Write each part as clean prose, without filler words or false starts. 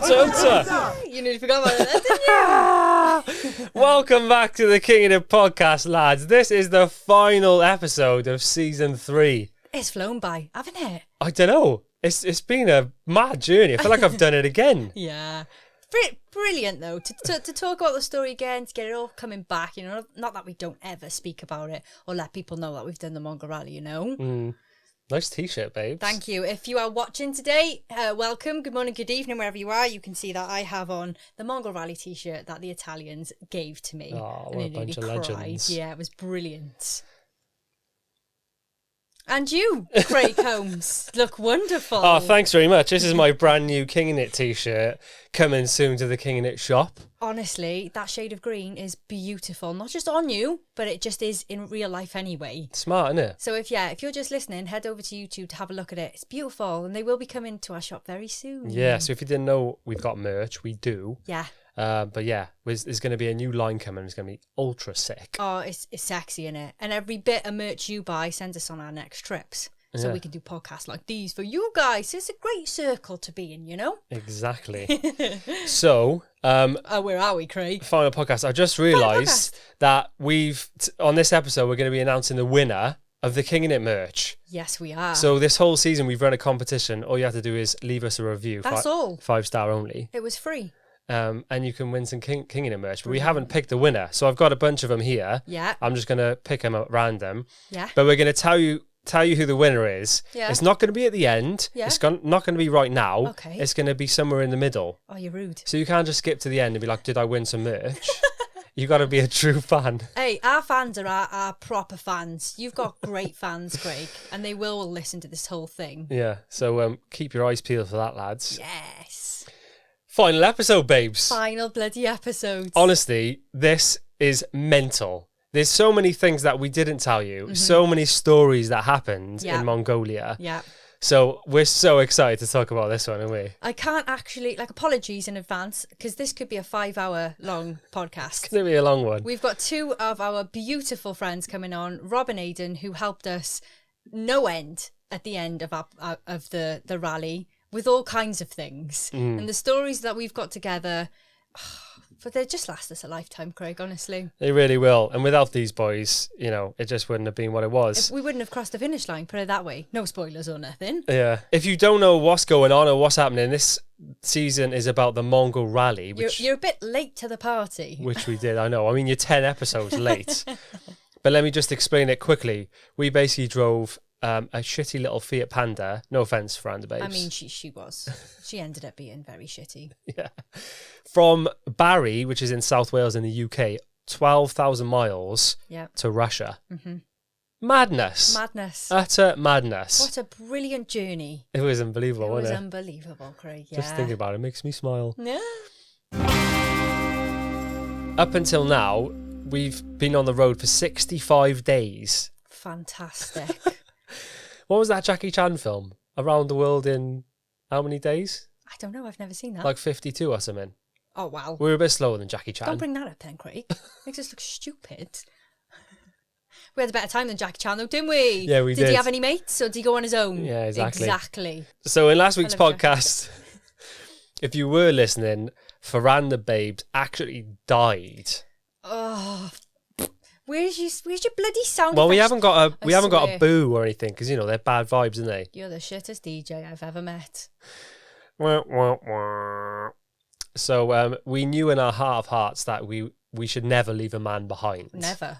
Untold. You nearly forgot about that, didn't you? Welcome back to the King of the Podcast, lads. This is the final episode of season 3. It's flown by, haven't it? I don't know. It's been a mad journey. I feel like I've done it again. Yeah. Brilliant, though, to talk about the story again, to get it all coming back, you know, not that we don't ever speak about it or let people know that we've done the Mongol Rally, you know. Nice t-shirt, babes. Thank you. If you are watching today, welcome. Good morning, good evening, wherever you are. You can see that I have on the Mongol Rally t-shirt that the Italians gave to me. Oh, and what I a bunch of nearly legends. Yeah, it was brilliant. And you, Craig Holmes, look wonderful. Oh, thanks very much. This is my brand new King in It t-shirt, coming soon to the King in It shop. Honestly, that shade of green is beautiful. Not just on you, but it just is in real life anyway. Smart, isn't it? So if you're just listening, head over to YouTube to have a look at it. It's beautiful, and they will be coming to our shop very soon. Yeah, so if you didn't know, we've got merch. We do. Yeah. But yeah, there's going to be a new line coming. It's going to be ultra sick. Oh, it's sexy, innit? And every bit of merch you buy sends us on our next trips. So we can do podcasts like these for you guys. It's a great circle to be in, you know? Exactly. So, where are we, Craig? final podcast. I just realised that on this episode, we're going to be announcing the winner of the King in It merch. Yes, we are. So this whole season, we've run a competition. All you have to do is leave us a review. That's all. 5-star only. It was free. And you can win some King in It merch. But we haven't picked the winner. So I've got a bunch of them here. Yeah. I'm just going to pick them at random. Yeah. But we're going to tell you who the winner is. Yeah. It's not going to be at the end. Yeah. It's not going to be right now. Okay. It's going to be somewhere in the middle. Oh, you're rude. So you can't just skip to the end and be like, did I win some merch? You got to be a true fan. Hey, our fans are our proper fans. You've got great fans, Craig, and they will listen to this whole thing. Yeah. So keep your eyes peeled for that, lads. Yes. Final episode, babes. Final bloody episode. Honestly, this is mental. There's so many things that we didn't tell you. So many stories that happened in Mongolia. Yeah. So we're so excited to talk about this one, aren't we? I can't actually, apologies in advance, because this could be a 5-hour long podcast. It's going to be a long one. We've got 2 of our beautiful friends coming on, Rob and Aidan, who helped us no end at the end of the rally with all kinds of things. And the stories that we've got together, but they just last us a lifetime, Craig, honestly. They really will. And without these boys, you know, it just wouldn't have been what it was. We wouldn't have crossed the finish line, put it that way. No spoilers or nothing. Yeah. If you don't know what's going on or what's happening, this season is about the Mongol Rally. You're a bit late to the party. Which we did, I know. I mean, you're 10 episodes late. But let me just explain it quickly. We basically drove a shitty little Fiat Panda. No offence, Fferanda, babes. I mean, she was. She ended up being very shitty. Yeah. From Barry, which is in South Wales in the UK, 12,000 miles to Russia. Madness. Madness. Utter madness. What a brilliant journey. It was unbelievable, wasn't it? It was unbelievable, Craig. Yeah. Just thinking about it makes me smile. Yeah. Up until now, we've been on the road for 65 days. Fantastic. What was that Jackie Chan film? Around the World in how many days? I don't know. I've never seen that. Like 52 or something. Oh, wow. We were a bit slower than Jackie Chan. Don't bring that up then, Craig. Makes us look stupid. We had a better time than Jackie Chan, though, didn't we? Yeah, we did. Did he have any mates, or did he go on his own? Yeah, exactly. Exactly. So in last week's podcast, if you were listening, Fferanda babes actually died. Oh, where's your bloody sound? Well, we effects? haven't got a boo or anything because you know they're bad vibes, isn't they? You're the shittest DJ I've ever met. Wah, wah, wah. So we knew in our heart of hearts that we should never leave a man behind. Never.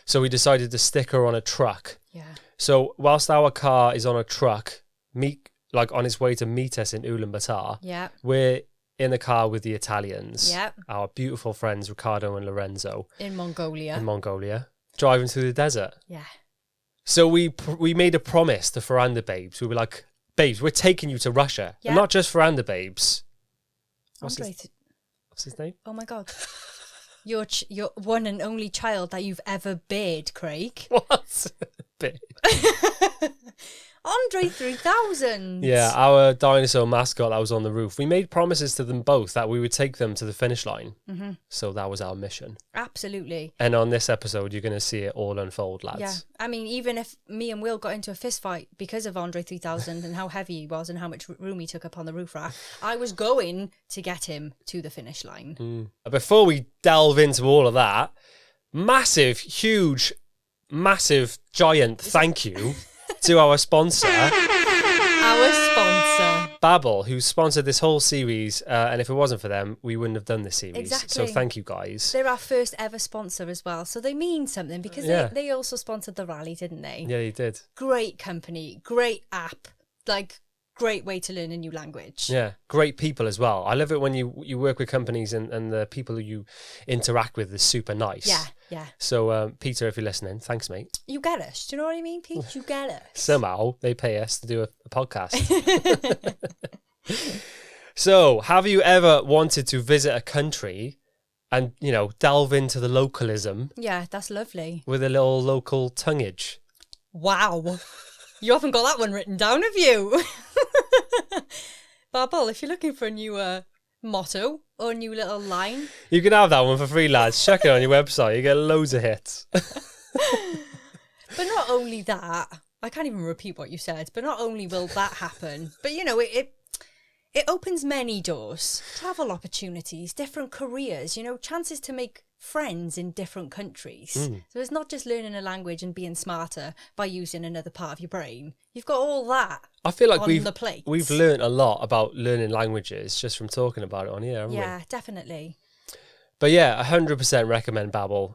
So we decided to stick her on a truck. Yeah. So whilst our car is on a truck, on its way to meet us in Ulaanbaatar, we're in the car with the Italians. Yeah. Our beautiful friends Riccardo and Lorenzo. In Mongolia. Driving through the desert. Yeah. So we made a promise to Fferanda babes. We were like, babes, we're taking you to Russia. Yeah. And not just Fferanda babes. What's his name? Oh my God. Your one and only child that you've ever bared, Craig. What? Babe. Andre 3000. Yeah, our dinosaur mascot that was on the roof. We made promises to them both that we would take them to the finish line. So that was our mission. absolutely. And on this episode, you're going to see it all unfold, lads. Yeah, I mean, even if me and Will got into a fist fight because of Andre 3000 and how heavy he was and how much room he took up on the roof rack, I was going to get him to the finish line. Before we delve into all of that, massive, huge, massive, giant thank you to our sponsor. Our sponsor. Babbel, who sponsored this whole series, and if it wasn't for them, we wouldn't have done this series. Exactly. So thank you, guys. They're our first ever sponsor as well, so they mean something because they also sponsored the rally, didn't they? Yeah, you did. Great company, great app, like great way to learn a new language. Yeah, great people as well. I love it when you work with companies and the people who you interact with is super nice. Yeah. So, Peter, if you're listening, thanks, mate. You get us. Do you know what I mean, Pete? You get us. Somehow they pay us to do a podcast. So, have you ever wanted to visit a country and, delve into the localism? Yeah, that's lovely. With a little local tonguage. Wow. You haven't got that one written down, have you? Babbel, if you're looking for a new motto or a new little line. You can have that one for free, lads. Check it on your website. You get loads of hits. But not only that, I can't even repeat what you said, but not only will that happen, but it opens many doors, travel opportunities, different careers, chances to make friends in different countries. So it's not just learning a language and being smarter by using another part of your brain. You've got all that. I feel like we've learned a lot about learning languages just from talking about it on here, haven't we? Yeah, definitely. But yeah, 100% recommend Babbel.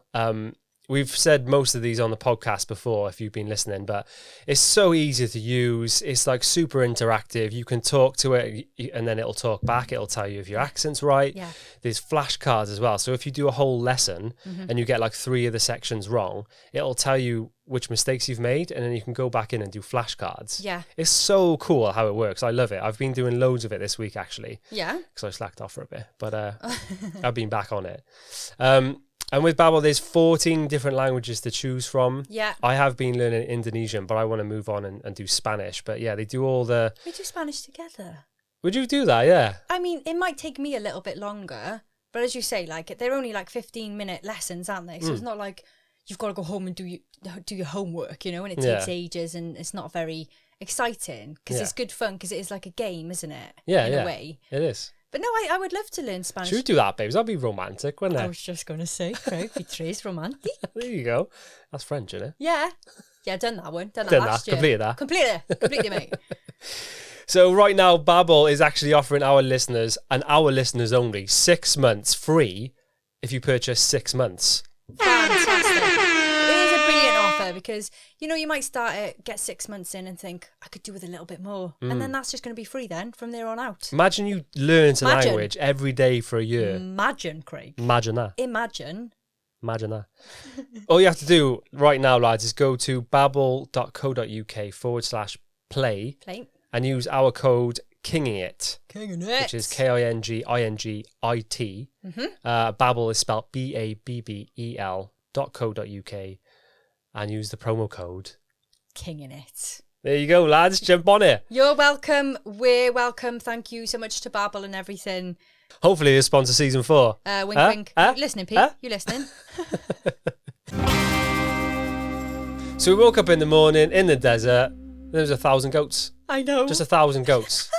We've said most of these on the podcast before if you've been listening, but it's so easy to use. It's like super interactive. You can talk to it and then it'll talk back. It'll tell you if your accent's right. Yeah. There's flashcards as well. So if you do a whole lesson and you get like 3 of the sections wrong, it'll tell you which mistakes you've made and then you can go back in and do flashcards. Yeah. It's so cool how it works. I love it. I've been doing loads of it this week actually. Yeah. Because I slacked off for a bit, but I've been back on it. And with Babbel, there's 14 different languages to choose from. Yeah. I have been learning Indonesian, but I want to move on and do Spanish. But yeah, they do all the... We do Spanish together. Would you do that? Yeah. I mean, it might take me a little bit longer, but as you say, like they're only like 15-minute lessons, aren't they? So it's not like you've got to go home and do your homework, and it takes ages and it's not very exciting because it's good fun because it is like a game, isn't it? Yeah, in a way. It is. But no, I would love to learn Spanish. Should we do that, babes? That'd be romantic, wouldn't it? I was just going to say, Craig, Beatrice romantic. There you go. That's French, isn't it? Yeah. Yeah, done that one. Done that last year. Completed that. Completely, mate. So right now, Babbel is actually offering our listeners, and our listeners only, 6 months free if you purchase 6 months. Fantastic. It is a brilliant offer because, you might start it, get 6 months in and think, I could do with a little bit more. And then that's just going to be free then from there on out. Imagine you learn a language every day for a year. Imagine, Craig. Imagine that. Imagine that. All you have to do right now, lads, is go to babbel.co.uk/play and use our code KINGINGIT. Which is KINGINGIT. Babbel is spelled BABBEL.co.uk and use the promo code KINGINIT. There you go, lads. Jump on it. You're welcome. We're welcome. Thank you so much to Babbel and everything. Hopefully they'll sponsor season 4. Wink, wink. You listening, Pete? You listening? So we woke up in the morning in the desert. There was 1,000 goats. I know. Just 1,000 goats.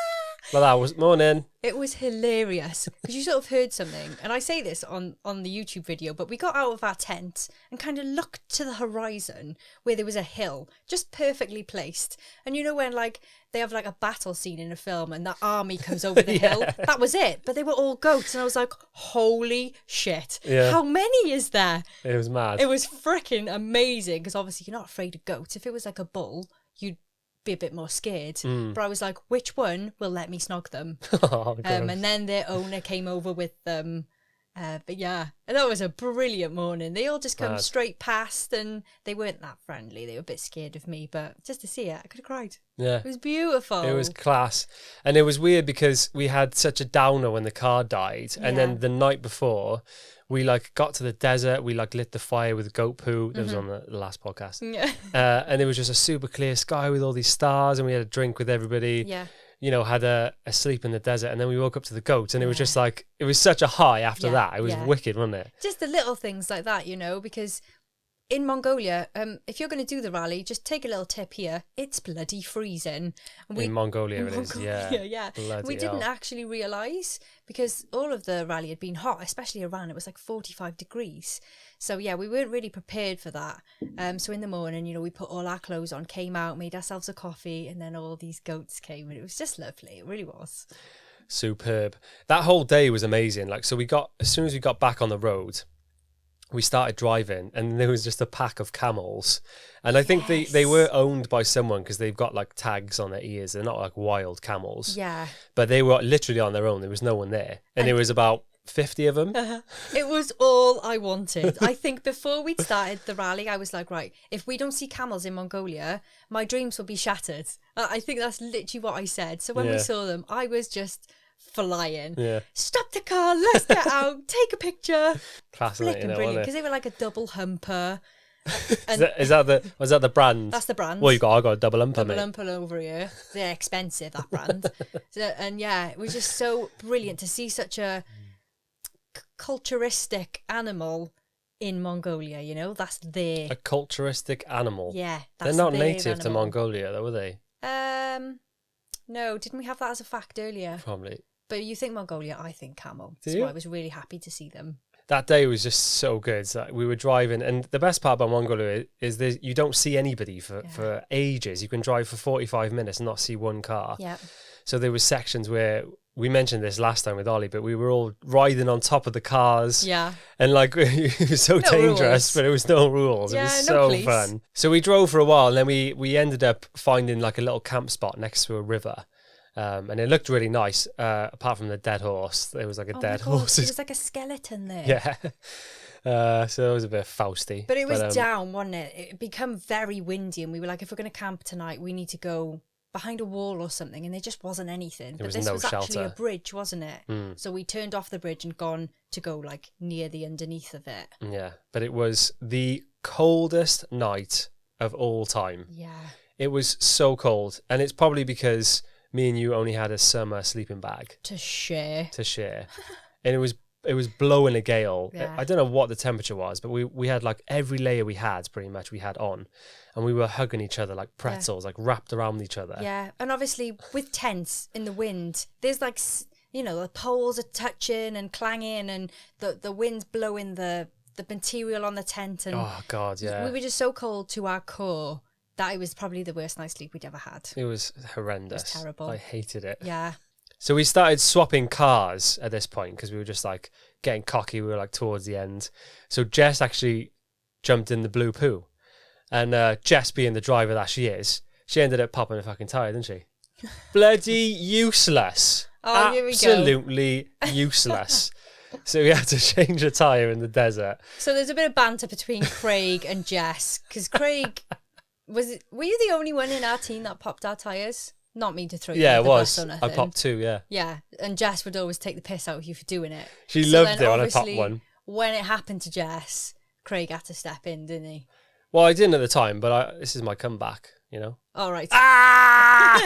Well, that was morning. It was hilarious because you sort of heard something, and I say this on the YouTube video, but we got out of our tent and kind of looked to the horizon where there was a hill just perfectly placed. And when like they have like a battle scene in a film and the army comes over the hill, that was it. But they were all goats, and I was like, holy shit. Yeah. How many is there? It was mad. It was freaking amazing because obviously you're not afraid of goats. If it was like a bull, you'd be a bit more scared, but I was like, which one will let me snog them? And then their owner came over with them, but yeah, and that was a brilliant morning. They all just come straight past and they weren't that friendly. They were a bit scared of me, but just to see it, I could have cried. Yeah, it was beautiful. It was class. And it was weird because we had such a downer when the car died, and then the night before we like got to the desert, we like lit the fire with goat poo. That was on the last podcast. Yeah. And it was just a super clear sky with all these stars, and we had a drink with everybody. Yeah. had a sleep in the desert, and then we woke up to the goats, and it was just like, it was such a high after that. It was wicked, wasn't it? Just the little things like that, because in Mongolia, if you're going to do the rally, just take a little tip here. It's bloody freezing. In Mongolia it is, yeah. Bloody we didn't hell. actually realise, because all of the rally had been hot, especially Iran. It was like 45 degrees. So, yeah, we weren't really prepared for that. So in the morning, we put all our clothes on, came out, made ourselves a coffee, and then all these goats came, and it was just lovely. It really was. Superb. That whole day was amazing. Like, so as soon as we got back on the road, we started driving, and there was just a pack of camels, and I think they were owned by someone, because they've got like tags on their ears. They're not like wild camels, but they were literally on their own. There was no one there, and there was about 50 of them. It was all I wanted. I think before we'd started the rally, I was like, right, if we don't see camels in Mongolia, my dreams will be shattered. I think that's literally what I said. So when we saw them, I was just flying. Stop the car, let's get out, take a picture. Fascinating, brilliant, because they were like a double humper. And was that the brand? That's the brand. Well, I got a double humper, double humper over here. They're expensive, that brand. And it was just so brilliant to see such a culturistic animal in Mongolia. That's their a culturistic animal. Yeah, they're not native to Mongolia, though, are they? No, didn't we have that as a fact earlier? Probably. But you think Mongolia, I think camel. Do So you? I was really happy to see them. That day was just so good. So we were driving, and the best part about Mongolia is that you don't see anybody for ages. You can drive for 45 minutes and not see one car. Yeah. So there were sections where, we mentioned this last time with Ollie, but we were all riding on top of the cars. Yeah. And like, it was so dangerous, rules. but it was no rules. Yeah, it was no so police. fun. So we drove for a while, and then we ended up finding like a little camp spot next to a river. And it looked really nice, apart from the dead horse. There was like a dead horse. There was like a skeleton there. Yeah. So it was a bit fausty. But it was down, wasn't it? It had become very windy, and we were like, if we're going to camp tonight, we need to go behind a wall or something, and there just wasn't anything. But this was actually a bridge, wasn't it? So we turned off the bridge and gone to go like near the underneath of it. Yeah, but it was the coldest night of all time. Yeah. It was so cold, and it's probably because me and you only had a summer sleeping bag to share. And it was blowing a gale. Yeah. I don't know what the temperature was, but we had like every layer we had on, and we were hugging each other like pretzels, like wrapped around each other. Yeah, and obviously with tents in the wind, there's like, the poles are touching and clanging, and the wind's blowing the material on the tent, and oh god, yeah, we were just so cold to our core that it was probably the worst night's sleep we'd ever had. It was horrendous. It was terrible. I hated it. Yeah. So we started swapping cars at this point, because we were just like getting cocky. We were like towards the end. So Jess actually jumped in the blue poo. And Jess, being the driver that she is, she ended up popping a fucking tyre, didn't she? Bloody useless. Oh, here we go. Absolutely useless. So we had to change a tyre in the desert. So there's a bit of banter between Craig and Jess, because Craig, were you the only one in our team that popped our tyres? Not me to throw you under the bus or nothing. I popped two, yeah. Yeah, and Jess would always take the piss out of you for doing it. She loved it when I popped one. When it happened to Jess, Craig had to step in, didn't he? Well, I didn't at the time, but this is my comeback, All right. Ah!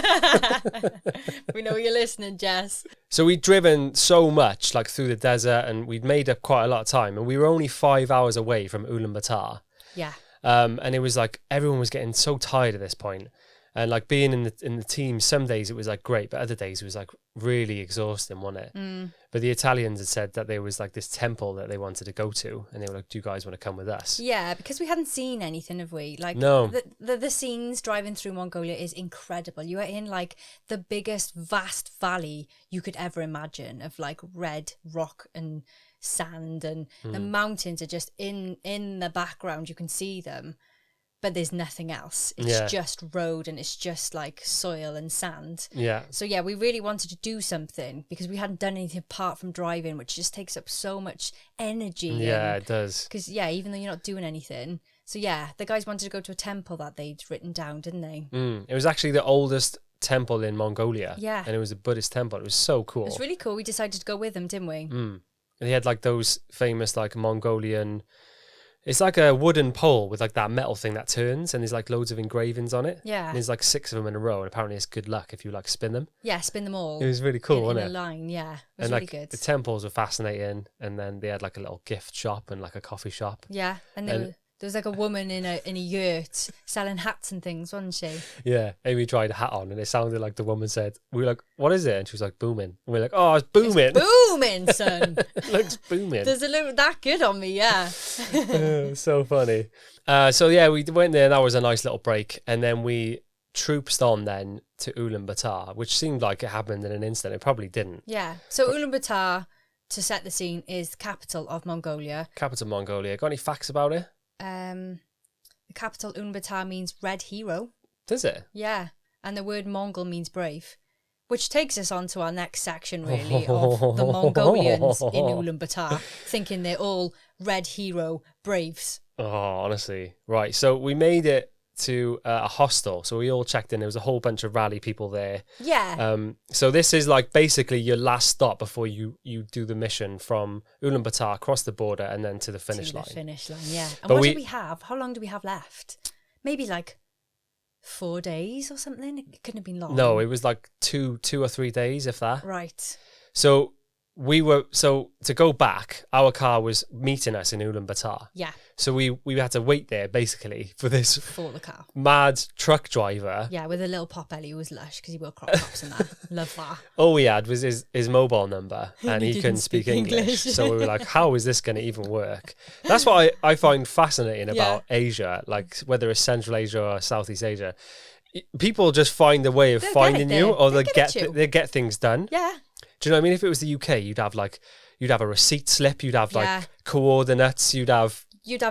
We know you're listening, Jess. So we'd driven so much, like through the desert, and we'd made up quite a lot of time, and we were only 5 hours away from Ulaanbaatar. Yeah. And it was like everyone was getting so tired at this point. And like being in the team, some days it was like great, but other days it was like really exhausting, wasn't it? But the Italians had said that there was like this temple that they wanted to go to, and they were like, "Do you guys want to come with us?" Yeah, because we hadn't seen anything, have we? Like, no. The scenes driving through Mongolia is incredible. You are in like the biggest, vast valley you could ever imagine, of like red rock and sand, and the mountains are just in the background. You can see them. But there's nothing else. It's just road, and it's just like soil and sand. Yeah. So yeah, we really wanted to do something, because we hadn't done anything apart from driving, which just takes up so much energy. Yeah, it does. Because even though you're not doing anything. So yeah, the guys wanted to go to a temple that they'd written down, didn't they? It was actually the oldest temple in Mongolia. Yeah. And it was a Buddhist temple. It was so cool. It was really cool. We decided to go with them, didn't we? And they had like those famous like Mongolian... It's like a wooden pole with like that metal thing that turns, and there's like loads of engravings on it. Yeah. And there's like 6 of them in a row, and apparently it's good luck if you like spin them. Yeah, spin them all. It was really cool, in wasn't a it? line, yeah. It was And really like good. the temples were fascinating, and then they had like a little gift shop and like a coffee shop. Yeah, and there was like a woman in a yurt selling hats and things, wasn't she? Yeah, Amy tried a hat on, and it sounded like the woman said, "We were like, what is it?" And she was like, "Booming." And we are like, "Oh, it's booming." It's booming, son. It looks booming. Does it look that good on me? Yeah. So funny. So yeah, we went there, and that was a nice little break, and then we trooped on then to Ulaanbaatar, which seemed like it happened in an instant. It probably didn't. Yeah. So Ulaanbaatar, to set the scene, is the capital of Mongolia. Capital Mongolia. Got any facts about it? The capital Ulaanbaatar means red hero. Does it? Yeah. And the word Mongol means brave. Which takes us on to our next section, really, of the Mongolians in Ulaanbaatar, thinking they're all red hero braves. Oh, honestly. Right. So we made it to a hostel. So we all checked in. There was a whole bunch of rally people there. Yeah. So this is like basically your last stop before you do the mission from Ulaanbaatar, across the border, and then to the finish line. Finish line, yeah. And But what do we have? How long do we have left? Maybe like 4 days or something? It couldn't have been long. No, it was like two or 3 days, if that. Right. So to go back, our car was meeting us in Ulaanbaatar. Yeah. So we had to wait there basically for this For the car. mad truck driver. Yeah, with a little pot belly who was lush because he wore crop tops and that. Love that. All we had was his mobile number, and he couldn't speak English. So we were like, how is this going to even work? That's what I find fascinating about Asia, like whether it's Central Asia or Southeast Asia. People just find a way of finding you, or they get things done. Yeah. Do you know what I mean? If it was the UK, you'd have a receipt slip, you'd have like coordinates, you'd have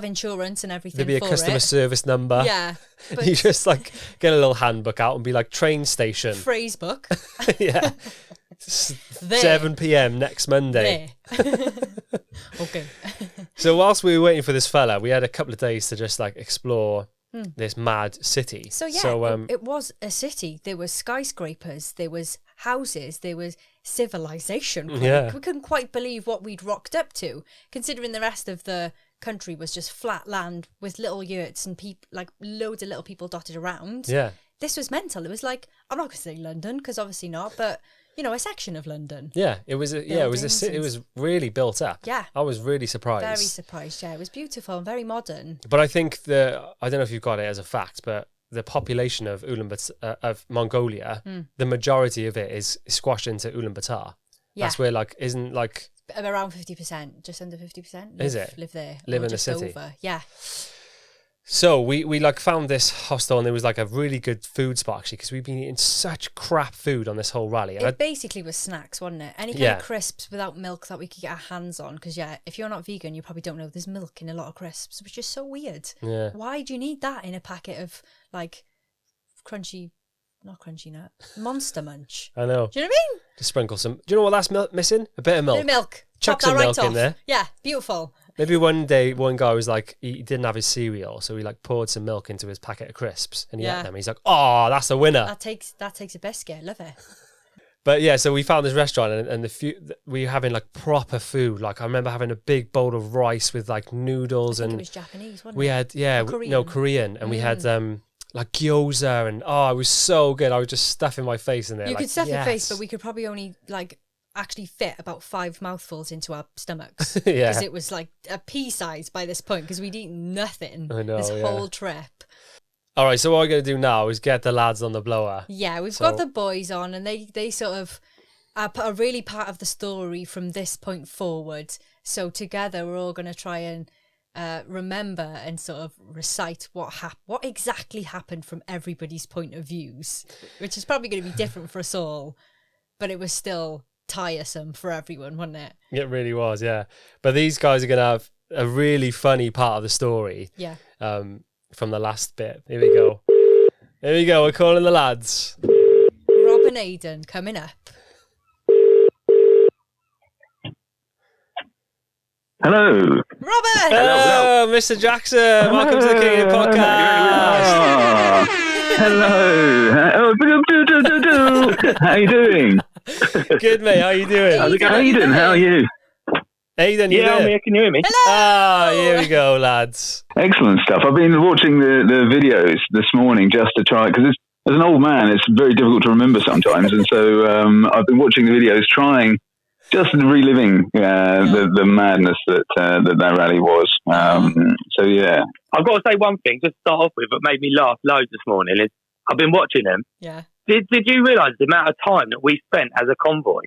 insurance and everything. There'd be a customer service number. Yeah. But You just like get a little handbook out and be like, train station. phrase book. Yeah. 7 p.m. next Monday. There. Okay. So whilst we were waiting for this fella, we had a couple of days to just like explore this mad city. So yeah, it was a city. There was skyscrapers, there was houses, there was civilization. Yeah. We couldn't quite believe what we'd rocked up to, considering the rest of the country was just flat land with little yurts and like loads of little people dotted around. Yeah. This was mental. It was like, I'm not going to say London because obviously not, but you know, a section of London. Yeah, it was it was really built up. Yeah. I was really surprised. Very surprised. Yeah, it was beautiful and very modern. But I think I don't know if you've got it as a fact, but the population of of Mongolia, the majority of it is squashed into Ulaanbaatar. Yeah. That's where isn't Around 50%, just under 50%. Is it? Live there. Live or in the just city. Over. Yeah. So we found this hostel, and there was like a really good food spot actually, because we've been eating such crap food on this whole rally. And It basically was snacks, wasn't it? Any kind of crisps without milk that we could get our hands on. Because if you're not vegan, you probably don't know there's milk in a lot of crisps, which is so weird. Yeah. Why do you need that in a packet of like not crunchy nut, Monster Munch? I know. Do you know what I mean? Just sprinkle some. Do you know what that's missing? A bit of milk. Bit of milk. Chuck Pop some that milk right in off. there. Yeah, beautiful. Maybe one day one guy was like, he didn't have his cereal, so he like poured some milk into his packet of crisps and he ate them. He's like, oh, that's a winner. That takes a biscuit. Love it. But yeah, so we found this restaurant, and we were having like proper food. Like I remember having a big bowl of rice with like noodles, I think and it was Japanese, wasn't we it? had Korean, and we had like gyoza, and it was so good. I was just stuffing my face in there. You could stuff your face, but we could probably only like actually fit about 5 mouthfuls into our stomachs. Yeah, because it was like a pea size by this point, because we'd eaten nothing this yeah. whole trip. All right, so what we're going to do now is get the lads on the blower. Yeah, we've got the boys on, and they sort of are really part of the story from this point forward. So together we're all going to try and remember and sort of recite what exactly happened from everybody's point of views, which is probably going to be different for us all, but it was still tiresome for everyone, wasn't it? It really was, yeah. But these guys are going to have a really funny part of the story. Yeah. From the last bit. Here we go. We're calling the lads. Rob and Aidan coming up. Hello. Robert! Hello, Mr. Jackson. Welcome to the King of the Podcast. Hello. How you doing? Good, mate. How you doing? Aidan, how are you? Aidan, you I'm there? here. Can you hear me? Ah, here we go, lads. Excellent stuff. I've been watching the videos this morning just to try, because as an old man, it's very difficult to remember sometimes. And so I've been watching the videos, just reliving the madness that rally was. So, yeah. I've got to say one thing, just to start off with, that made me laugh loads this morning is I've been watching them. Yeah. Did you realise the amount of time that we spent as a convoy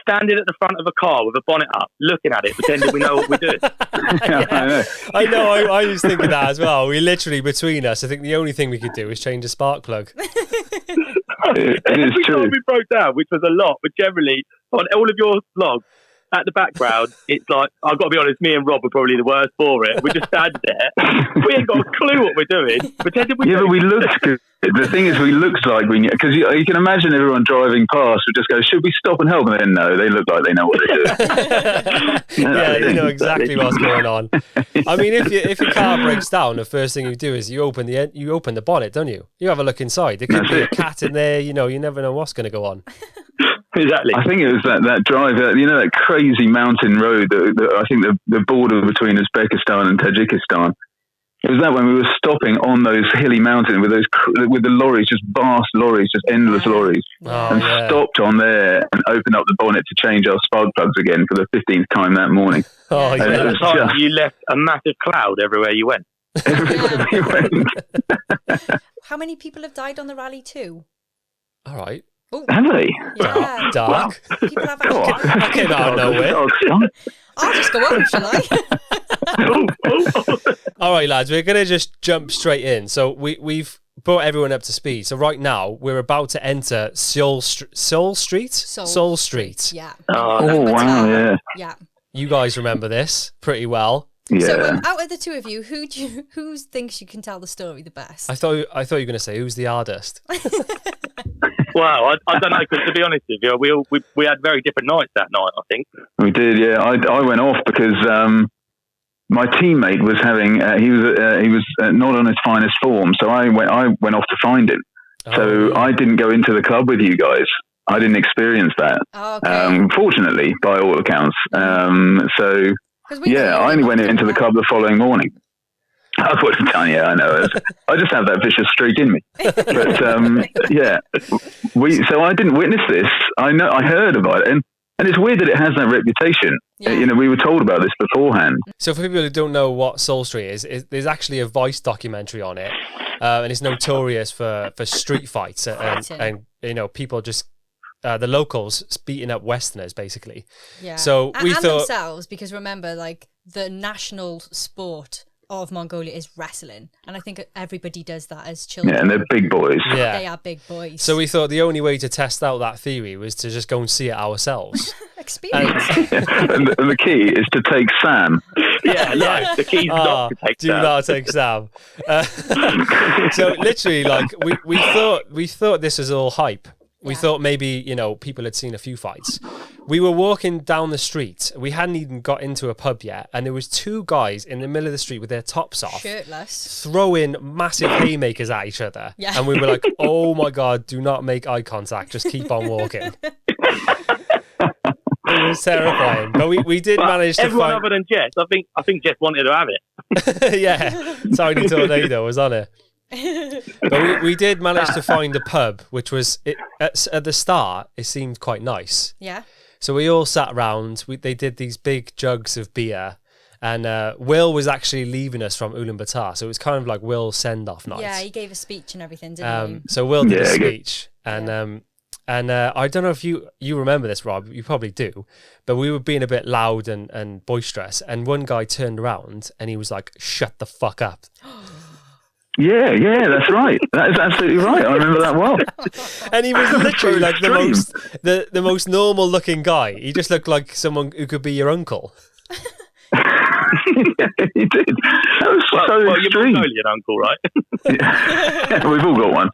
standing at the front of a car with a bonnet up, looking at it, pretending we know what we're doing? Yeah. I know. I was thinking that as well. We literally, between us, I think the only thing we could do is change a spark plug. Every time we broke down, which was a lot, but generally on all of your vlogs, at the background, it's like, I've got to be honest, me and Rob are probably the worst for it. We just stand there. We ain't got a clue what we're doing. Pretending but we looked good. The thing is, we looked like we knew, because you can imagine everyone driving past would just go, should we stop and help? And then no, they look like they know what they're doing. Yeah, you know exactly what's going on. I mean, if your car breaks down, the first thing you do is you open the bonnet, don't you? You have a look inside. There could be a cat in there. You never know what's going to go on. Exactly. I think it was that drive, that crazy mountain road that I think the border between Uzbekistan and Tajikistan. It was that when we were stopping on those hilly mountains with the lorries, just vast lorries, just endless lorries, stopped on there and opened up the bonnet to change our spark plugs again for the 15th time that morning. Oh, and at the time, you left a massive cloud everywhere you went. How many people have died on the rally too? All right. Ooh. Have they? Yeah. Dark. Wow. People have I came out of nowhere. I'll just go on, shall I? All right, lads, we're going to just jump straight in. So we've brought everyone up to speed. So right now, we're about to enter Seoul Street? Seoul Street. Yeah. Oh, wow, yeah. You guys remember this pretty well. Yeah. So out of the two of you, who thinks you can tell the story the best? I thought you were going to say, who's the hardest? Wow, I don't know, because to be honest with you, we had very different nights that night, I think. We did, yeah. I went off because my teammate was having he was not on his finest form, so I went off to find him. So I didn't go into the club with you guys. I didn't experience that. Okay. Fortunately, by all accounts. So I only went into the club the following morning. I would have done, I know. I just have that vicious streak in me. But so I didn't witness this. I heard about it, and it's weird that it has that reputation. Yeah. We were told about this beforehand. So for people who don't know what Seoul Street is, there's actually a Vice documentary on it, and it's notorious for street fights and people just the locals beating up Westerners, basically. Yeah. So we thought themselves, because remember, like, the national sport of Mongolia is wrestling, and I think everybody does that as children. Yeah, and they're big boys. Yeah, they are big boys. So we thought the only way to test out that theory was to just go and see it ourselves. Experience. And the key is to take Sam. The key is not to take Sam. Do not take Sam. So literally, like, we thought this was all hype. We thought maybe, people had seen a few fights. We were walking down the street. We hadn't even got into a pub yet. And there was two guys in the middle of the street with their tops off. Shirtless. Throwing massive haymakers at each other. Yeah. And we were like, oh my God, do not make eye contact. Just keep on walking. It was terrifying. But we did manage to everyone other than Jess. I think Jess wanted to have it. Yeah. Tiny Tornado was on it. But we did manage to find a pub, which was at the start. It seemed quite nice. Yeah. So we all sat around. They did these big jugs of beer, and Will was actually leaving us from Ulaanbaatar, so it was kind of like Will's send-off night. Yeah, he gave a speech and everything, didn't he? So Will did a speech, and I don't know if you remember this, Rob. You probably do, but we were being a bit loud and boisterous, and one guy turned around and he was like, "Shut the fuck up." Yeah, that's right. That is absolutely right. I remember that well. And he was literally like the most normal looking guy. He just looked like someone who could be your uncle. Yeah, he did. That was so extreme. You're Mongolian uncle, right? Yeah, we've all got one.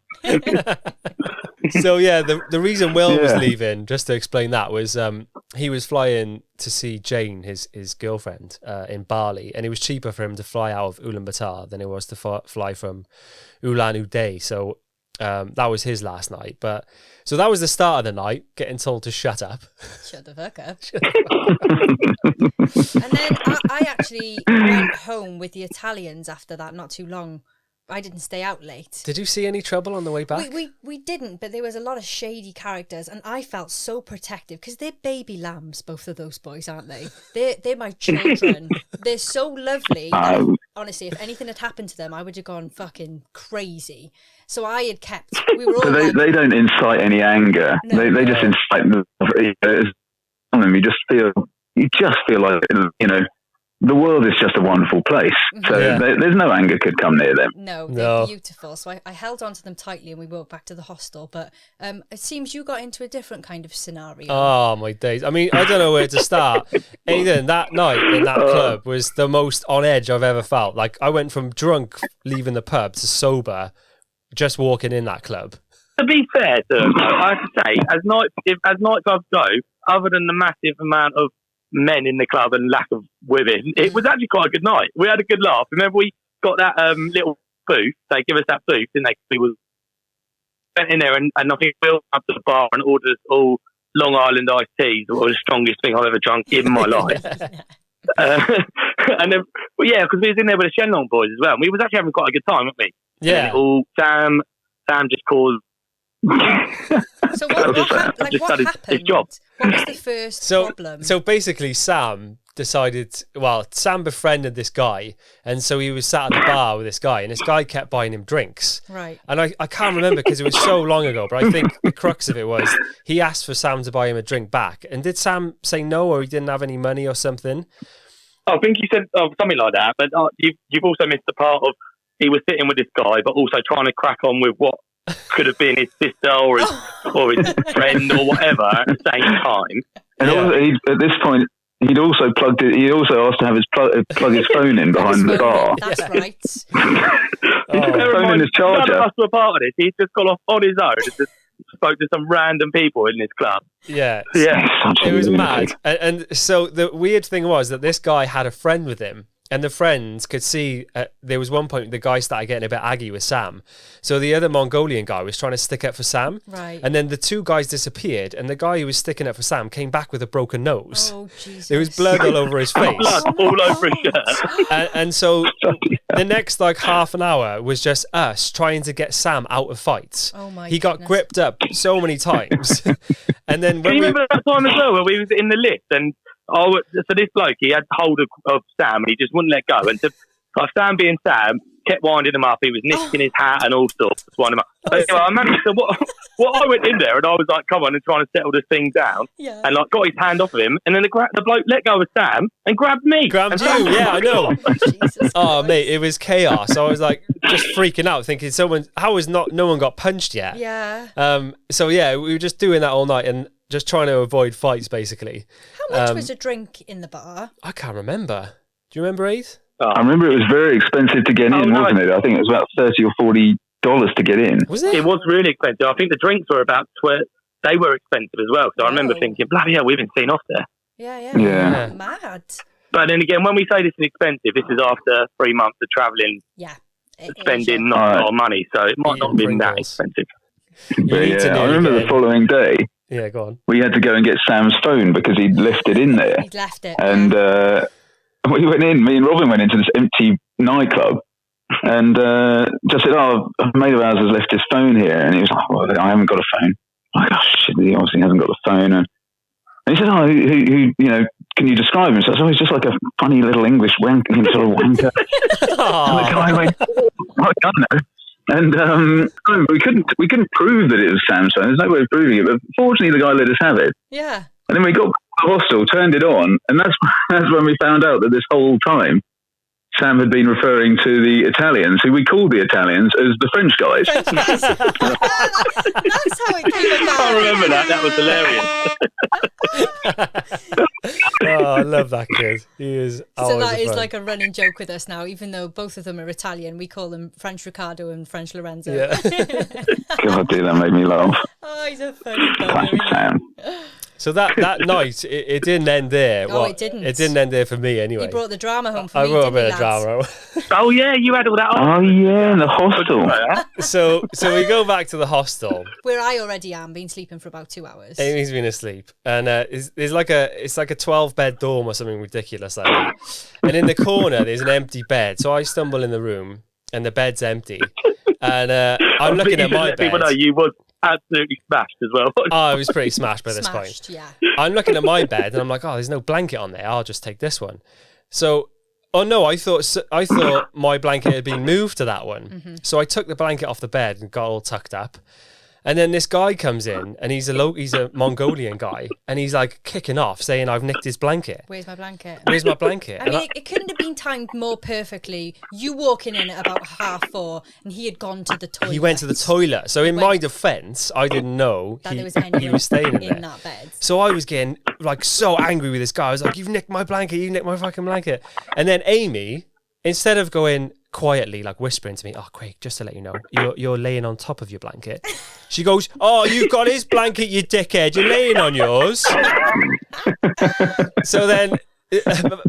So the reason Will was leaving, just to explain that, was he was flying to see Jane, his girlfriend, in Bali, and it was cheaper for him to fly out of Ulaanbaatar than it was to fly from Ulan-Ude. So That was his last night. But so that was the start of the night, getting told to shut up. Shut the fuck up. And then I actually went home with the Italians after that, not too long. I didn't stay out late. Did you see any trouble on the way back? We didn't, but there was a lot of shady characters, and I felt so protective because they're baby lambs, both of those boys, aren't they? They're my children. They're so lovely. Honestly, if anything had happened to them, I would have gone fucking crazy. So I had kept. We were all. So they don't incite any anger. No. They just incite them. You just feel like the world is just a wonderful place. So there's no anger could come near them. No, they're beautiful. So I held on to them tightly and we walked back to the hostel. But it seems you got into a different kind of scenario. Oh, my days. I mean, I don't know where to start. Aidan, that night in that club was the most on edge I've ever felt. Like, I went from drunk leaving the pub to sober just walking in that club. To be fair to them, I have to say, as nightclubs go, other than the massive amount of men in the club and lack of women, it was actually quite a good night. We had a good laugh. Remember, we got that little booth. They give us that booth, didn't they? We went in there and I think we went up to the bar and ordered us all Long Island iced teas. It was the strongest thing I've ever drunk in my life. And then, because we was in there with the Shenlong boys as well. And we was actually having quite a good time, weren't we? Yeah. Sam just called. So what happened? His job. What was the first problem? So basically, Sam befriended this guy, and so he was sat at the bar with this guy, and this guy kept buying him drinks. Right. And I can't remember because it was so long ago, but I think the crux of it was he asked for Sam to buy him a drink back. And did Sam say no, or he didn't have any money or something? I think he said something like that, but you've also missed the part of he was sitting with this guy, but also trying to crack on with what could have been his sister or his friend or whatever at the same time. And also, at this point, he'd also plugged it. He also asked to have his plug his phone in behind the bar. That's right. Phone in his charger. None of us were part of this. He's just gone off on his own and just spoke to some random people in this club. Yeah. Yeah. It was mad. And so the weird thing was that this guy had a friend with him. And the friends could see there was one point the guy started getting a bit aggy with Sam. So the other Mongolian guy was trying to stick up for Sam. Right. And then the two guys disappeared, and the guy who was sticking up for Sam came back with a broken nose. Oh, Jesus. There was blood all over his face. Blood all over his shirt. And so the next half an hour was just us trying to get Sam out of fights. Oh my He got gripped up so many times. And then Can you remember that time as well where we was in the lift and so this bloke, he had hold of Sam and he just wouldn't let go. And Sam being Sam, kept winding him up. He was nicking his hat and all sorts, winding him up. But anyway, I managed to, what I went in there and I was like, come on, and trying to settle this thing down. Yeah. And got his hand off of him. And then the bloke let go of Sam and grabbed me. Grabbed you, yeah, I know. Oh, mate, it was chaos. I was like just freaking out, thinking no one got punched yet? Yeah. So yeah, we were just doing that all night and just trying to avoid fights, basically. How much was a drink in the bar? I can't remember. Do you remember, Aid? I remember it was very expensive to get in, wasn't it? I think it was about $30 or $40 to get in. Was it? It was really expensive. I think the drinks were about they were expensive as well. So I remember thinking, bloody hell, we've been seen off there. Yeah. Mad. But then again, when we say this is expensive, this is after 3 months of travelling, spending not a lot of money. So it might not have been that expensive. But I remember the following day. Yeah, go on. We had to go and get Sam's phone because he'd left it in there. He'd left it. And we went in, me and Robin went into this empty nightclub and just said, a mate of ours has left his phone here. And he was like, well, I haven't got a phone. I'm like, oh, shit, he obviously hasn't got the phone. And he said, who can you describe him? So I said, he's just like a funny little English sort of wanker. And the guy went, I don't know. And we couldn't prove that it was Sam's phone. There's no way of proving it. But fortunately, the guy let us have it. Yeah. And then we got to the hostel, turned it on, and that's when we found out that this whole time Sam had been referring to the Italians, who we called the Italians as the French guys. That's how it came about. I remember that. That was hilarious. Oh, I love that kid. He is. So that is like a running joke with us now, even though both of them are Italian. We call them French Ricardo and French Lorenzo. Yeah. God, dude, that made me laugh. Oh, he's a funny Classic Sam. So that night, it didn't end there. No, it didn't. It didn't end there for me anyway. You brought the drama home for I me, brought a didn't you, bit of drama. Oh yeah, you had all that. Oh yeah, in the hostel. So we go back to the hostel. Where I already am, been sleeping for about 2 hours. Amy's been asleep, and it's like a 12-bed dorm or something ridiculous like that. And in the corner, there's an empty bed. So I stumble in the room, and the bed's empty. And I'm looking at my bed. People know you was absolutely smashed as well. Oh, I was pretty smashed by this point. Yeah. I'm looking at my bed, and I'm like, oh, there's no blanket on there. I'll just take this one. So, oh no, I thought my blanket had been moved to that one. Mm-hmm. So I took the blanket off the bed and got all tucked up. And then this guy comes in, and he's a Mongolian guy, and he's like kicking off, saying, "I've nicked his blanket. Where's my blanket? Where's my blanket?" I mean, it couldn't have been timed more perfectly. You walking in at about 4:30, and he had gone to the toilet. He went to the toilet. So in my defence, I didn't know that there was anyone he was staying in that bed. So I was getting like so angry with this guy. I was like, "You've nicked my blanket. You nicked my fucking blanket." And then Amy, instead of going quietly, like whispering to me, "Oh, Craig, just to let you know, you're laying on top of your blanket." She goes, "Oh, you've got his blanket, you dickhead. You're laying on yours." So then,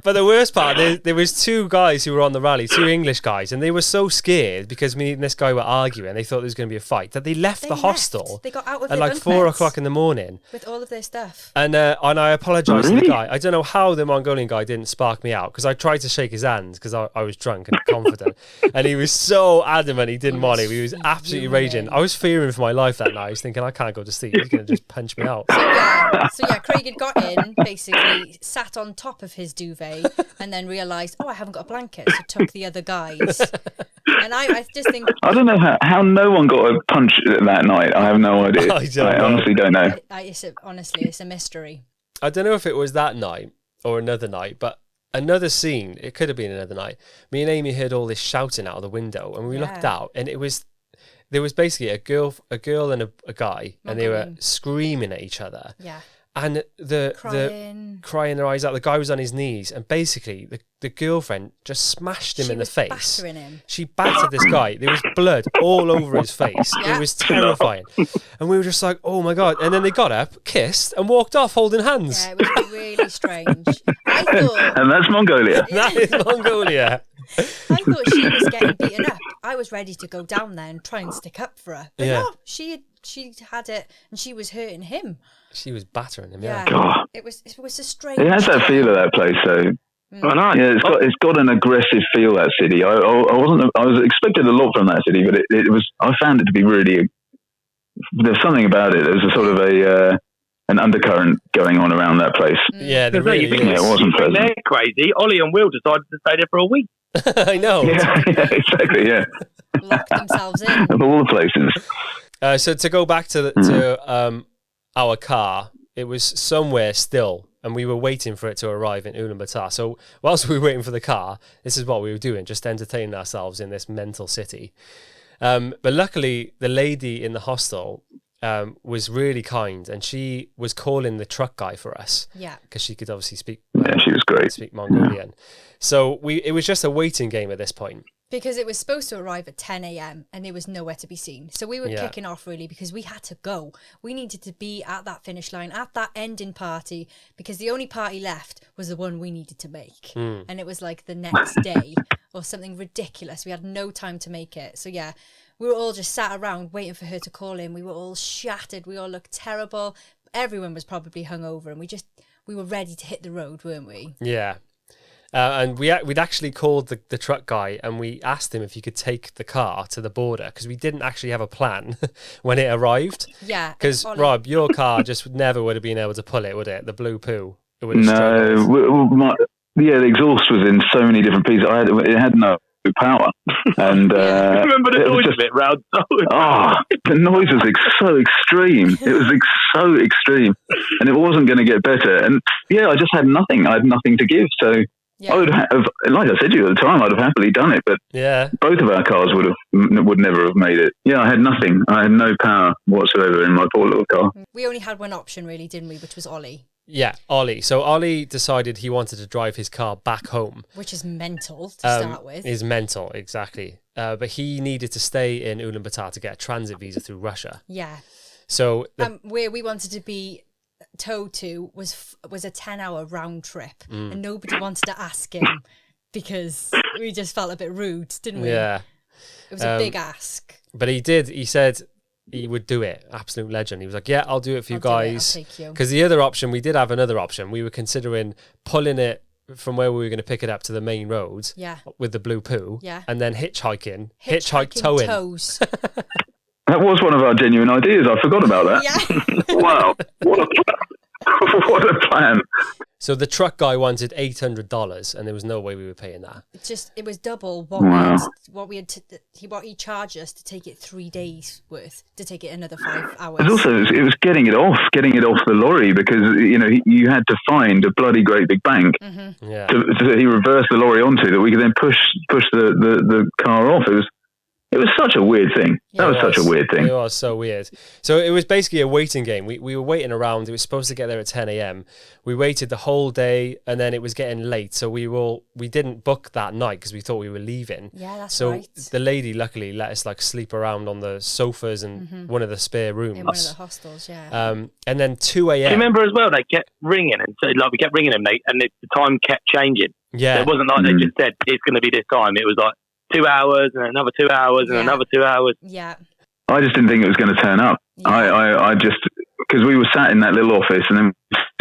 but the worst part, there was two guys who were on the rally, two English guys, and they were so scared because me and this guy were arguing. They thought there was going to be a fight that they left the hostel. They got out with at like 4 o'clock in the morning with all of their stuff. And I apologised to the guy. I don't know how the Mongolian guy didn't spark me out because I tried to shake his hand because I was drunk and confident, and he was so adamant he didn't want it. He was absolutely raging. I was fearing for my life that night. I was thinking I can't go to sleep. He's going to just punch me out. So yeah, Craig had got in, basically sat on top of his duvet, and then realised, oh, I haven't got a blanket, so took the other guys. And I just think... I don't know how no one got a punch that night. I have no idea. I honestly don't know. Honestly, it's a mystery. I don't know if it was that night or another night, but another scene, it could have been another night. Me and Amy heard all this shouting out of the window, and we looked out, and there was basically a girl and a guy, and they were screaming at each other. Yeah. And crying their eyes out. The guy was on his knees, and basically the girlfriend just smashed him in the face. Him. She battered this guy. There was blood all over his face. Yeah. It was terrifying. And we were just like, oh my God. And then they got up, kissed, and walked off holding hands. Yeah, it was really strange. I thought... And that's Mongolia. That is Mongolia. I thought she was getting beaten up. I was ready to go down there and try and stick up for her. But no, she had it, and she was hurting him. She was battering him, yeah. God. It was a strange... It has that feel of that place, though. Yeah, it's got an aggressive feel, that city. I was expecting a lot from that city, but it was. I found it to be really. There's something about it. There's a sort of an undercurrent going on around that place. Yeah, there really is. Yeah, it wasn't pleasant. They're crazy. Ollie and Will decided to stay there for a week. I know. Yeah, exactly. Yeah. Locked themselves in. Of all the places. So to go back to our car, it was somewhere still, and we were waiting for it to arrive in Ulaanbaatar. So whilst we were waiting for the car, this is what we were doing, just entertaining ourselves in this mental city. But luckily, the lady in the hostel was really kind, and she was calling the truck guy for us. Yeah, because she could obviously speak. Yeah, she was great. Speak Mongolian. So it was just a waiting game at this point. Because it was supposed to arrive at 10 a.m. and it was nowhere to be seen. So we were kicking off really because we had to go. We needed to be at that finish line, at that ending party, because the only party left was the one we needed to make. And it was like the next day or something ridiculous. We had no time to make it. So yeah, we were all just sat around waiting for her to call in. We were all shattered. We all looked terrible. Everyone was probably hungover, and we were ready to hit the road, weren't we? Yeah. And we'd actually called the truck guy, and we asked him if he could take the car to the border, because we didn't actually have a plan when it arrived. Yeah. Because, Rob, your car just never would have been able to pull it, would it? The blue poo. It would have the exhaust was in so many different pieces. It had no power. And remember the noise of it round? The noise was so extreme. It was so extreme. And it wasn't going to get better. And yeah, I just had nothing. I had nothing to give. So... Yeah. I would have, like I said to you at the time, I'd have happily done it, but both of our cars would never have made it. Yeah, I had nothing. I had no power whatsoever in my poor little car. We only had one option, really, didn't we? Which was Ollie. Yeah, Ollie. So Ollie decided he wanted to drive his car back home. Which is mental to start with. Is mental, exactly. But he needed to stay in Ulaanbaatar to get a transit visa through Russia. Yeah. So where we wanted to be towed to was a 10-hour round trip, and nobody wanted to ask him because we just felt a bit rude, didn't we? Yeah. It was a big ask. But he said he would do it. Absolute legend. He was like, yeah, I'll do it for you guys. I'll take you. Because the other option, we did have another option. We were considering pulling it from where we were going to pick it up to the main road with the blue poo, and then hitchhike towing. Toes. That was one of our genuine ideas. I forgot about that. Yeah. Wow. What a plan. So the truck guy wanted $800 and there was no way we were paying that. It was double what he charged us to take it 3 days worth, to take it another 5 hours. And also, it was getting it off the lorry, because, you had to find a bloody great big bank he reversed the lorry onto, that we could then push the car off. It was such a weird thing. That was such a weird thing. It was so weird. So it was basically a waiting game. We were waiting around. It was supposed to get there at 10 a.m. We waited the whole day, and then it was getting late. So we didn't book that night because we thought we were leaving. Yeah, that's right. So the lady luckily let us sleep around on the sofas in one of the spare rooms. In one of the hostels, yeah. And then 2 a.m. Do you remember as well, they kept ringing, and so we kept ringing them, and the time kept changing. Yeah. So it wasn't like they just said, it's going to be this time. It was like 2 hours and another 2 hours and another 2 hours. Yeah. I just didn't think it was going to turn up. Yeah. I just, because we were sat in that little office and then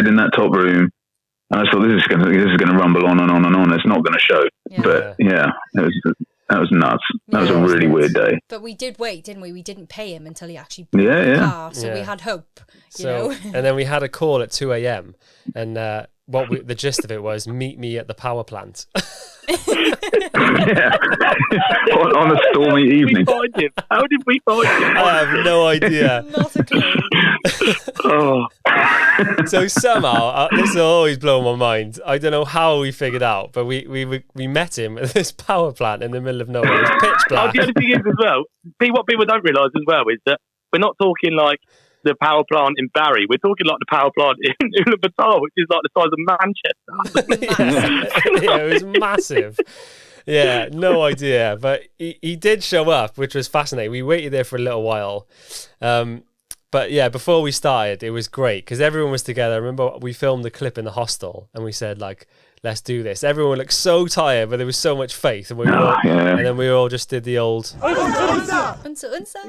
in that top room, and I thought this is going to rumble on and on and on. It's not going to show. Yeah. But that was nuts. That was a really weird day. But we did wait, didn't we? We didn't pay him until he actually bought the car, so we had hope. You know? And then we had a call at 2 a.m. and the gist of it was, meet me at the power plant. On a stormy evening. How did we find him? I have no idea. Not a clue. So somehow, this will always blow my mind. I don't know how we figured out, but we met him at this power plant in the middle of nowhere. It was pitch black. The other thing is as well, what people don't realise as well is that we're not talking like the power plant in Barry. We're talking like the power plant in Ulaanbaatar, which is like the size of Manchester. Yeah, it was massive. Yeah, no idea. But he did show up, which was fascinating. We waited there for a little while. But yeah, before we started, it was great because everyone was together. I remember we filmed the clip in the hostel and we said, let's do this. Everyone looked so tired, but there was so much faith. And, and then we all just did the old... Unsa.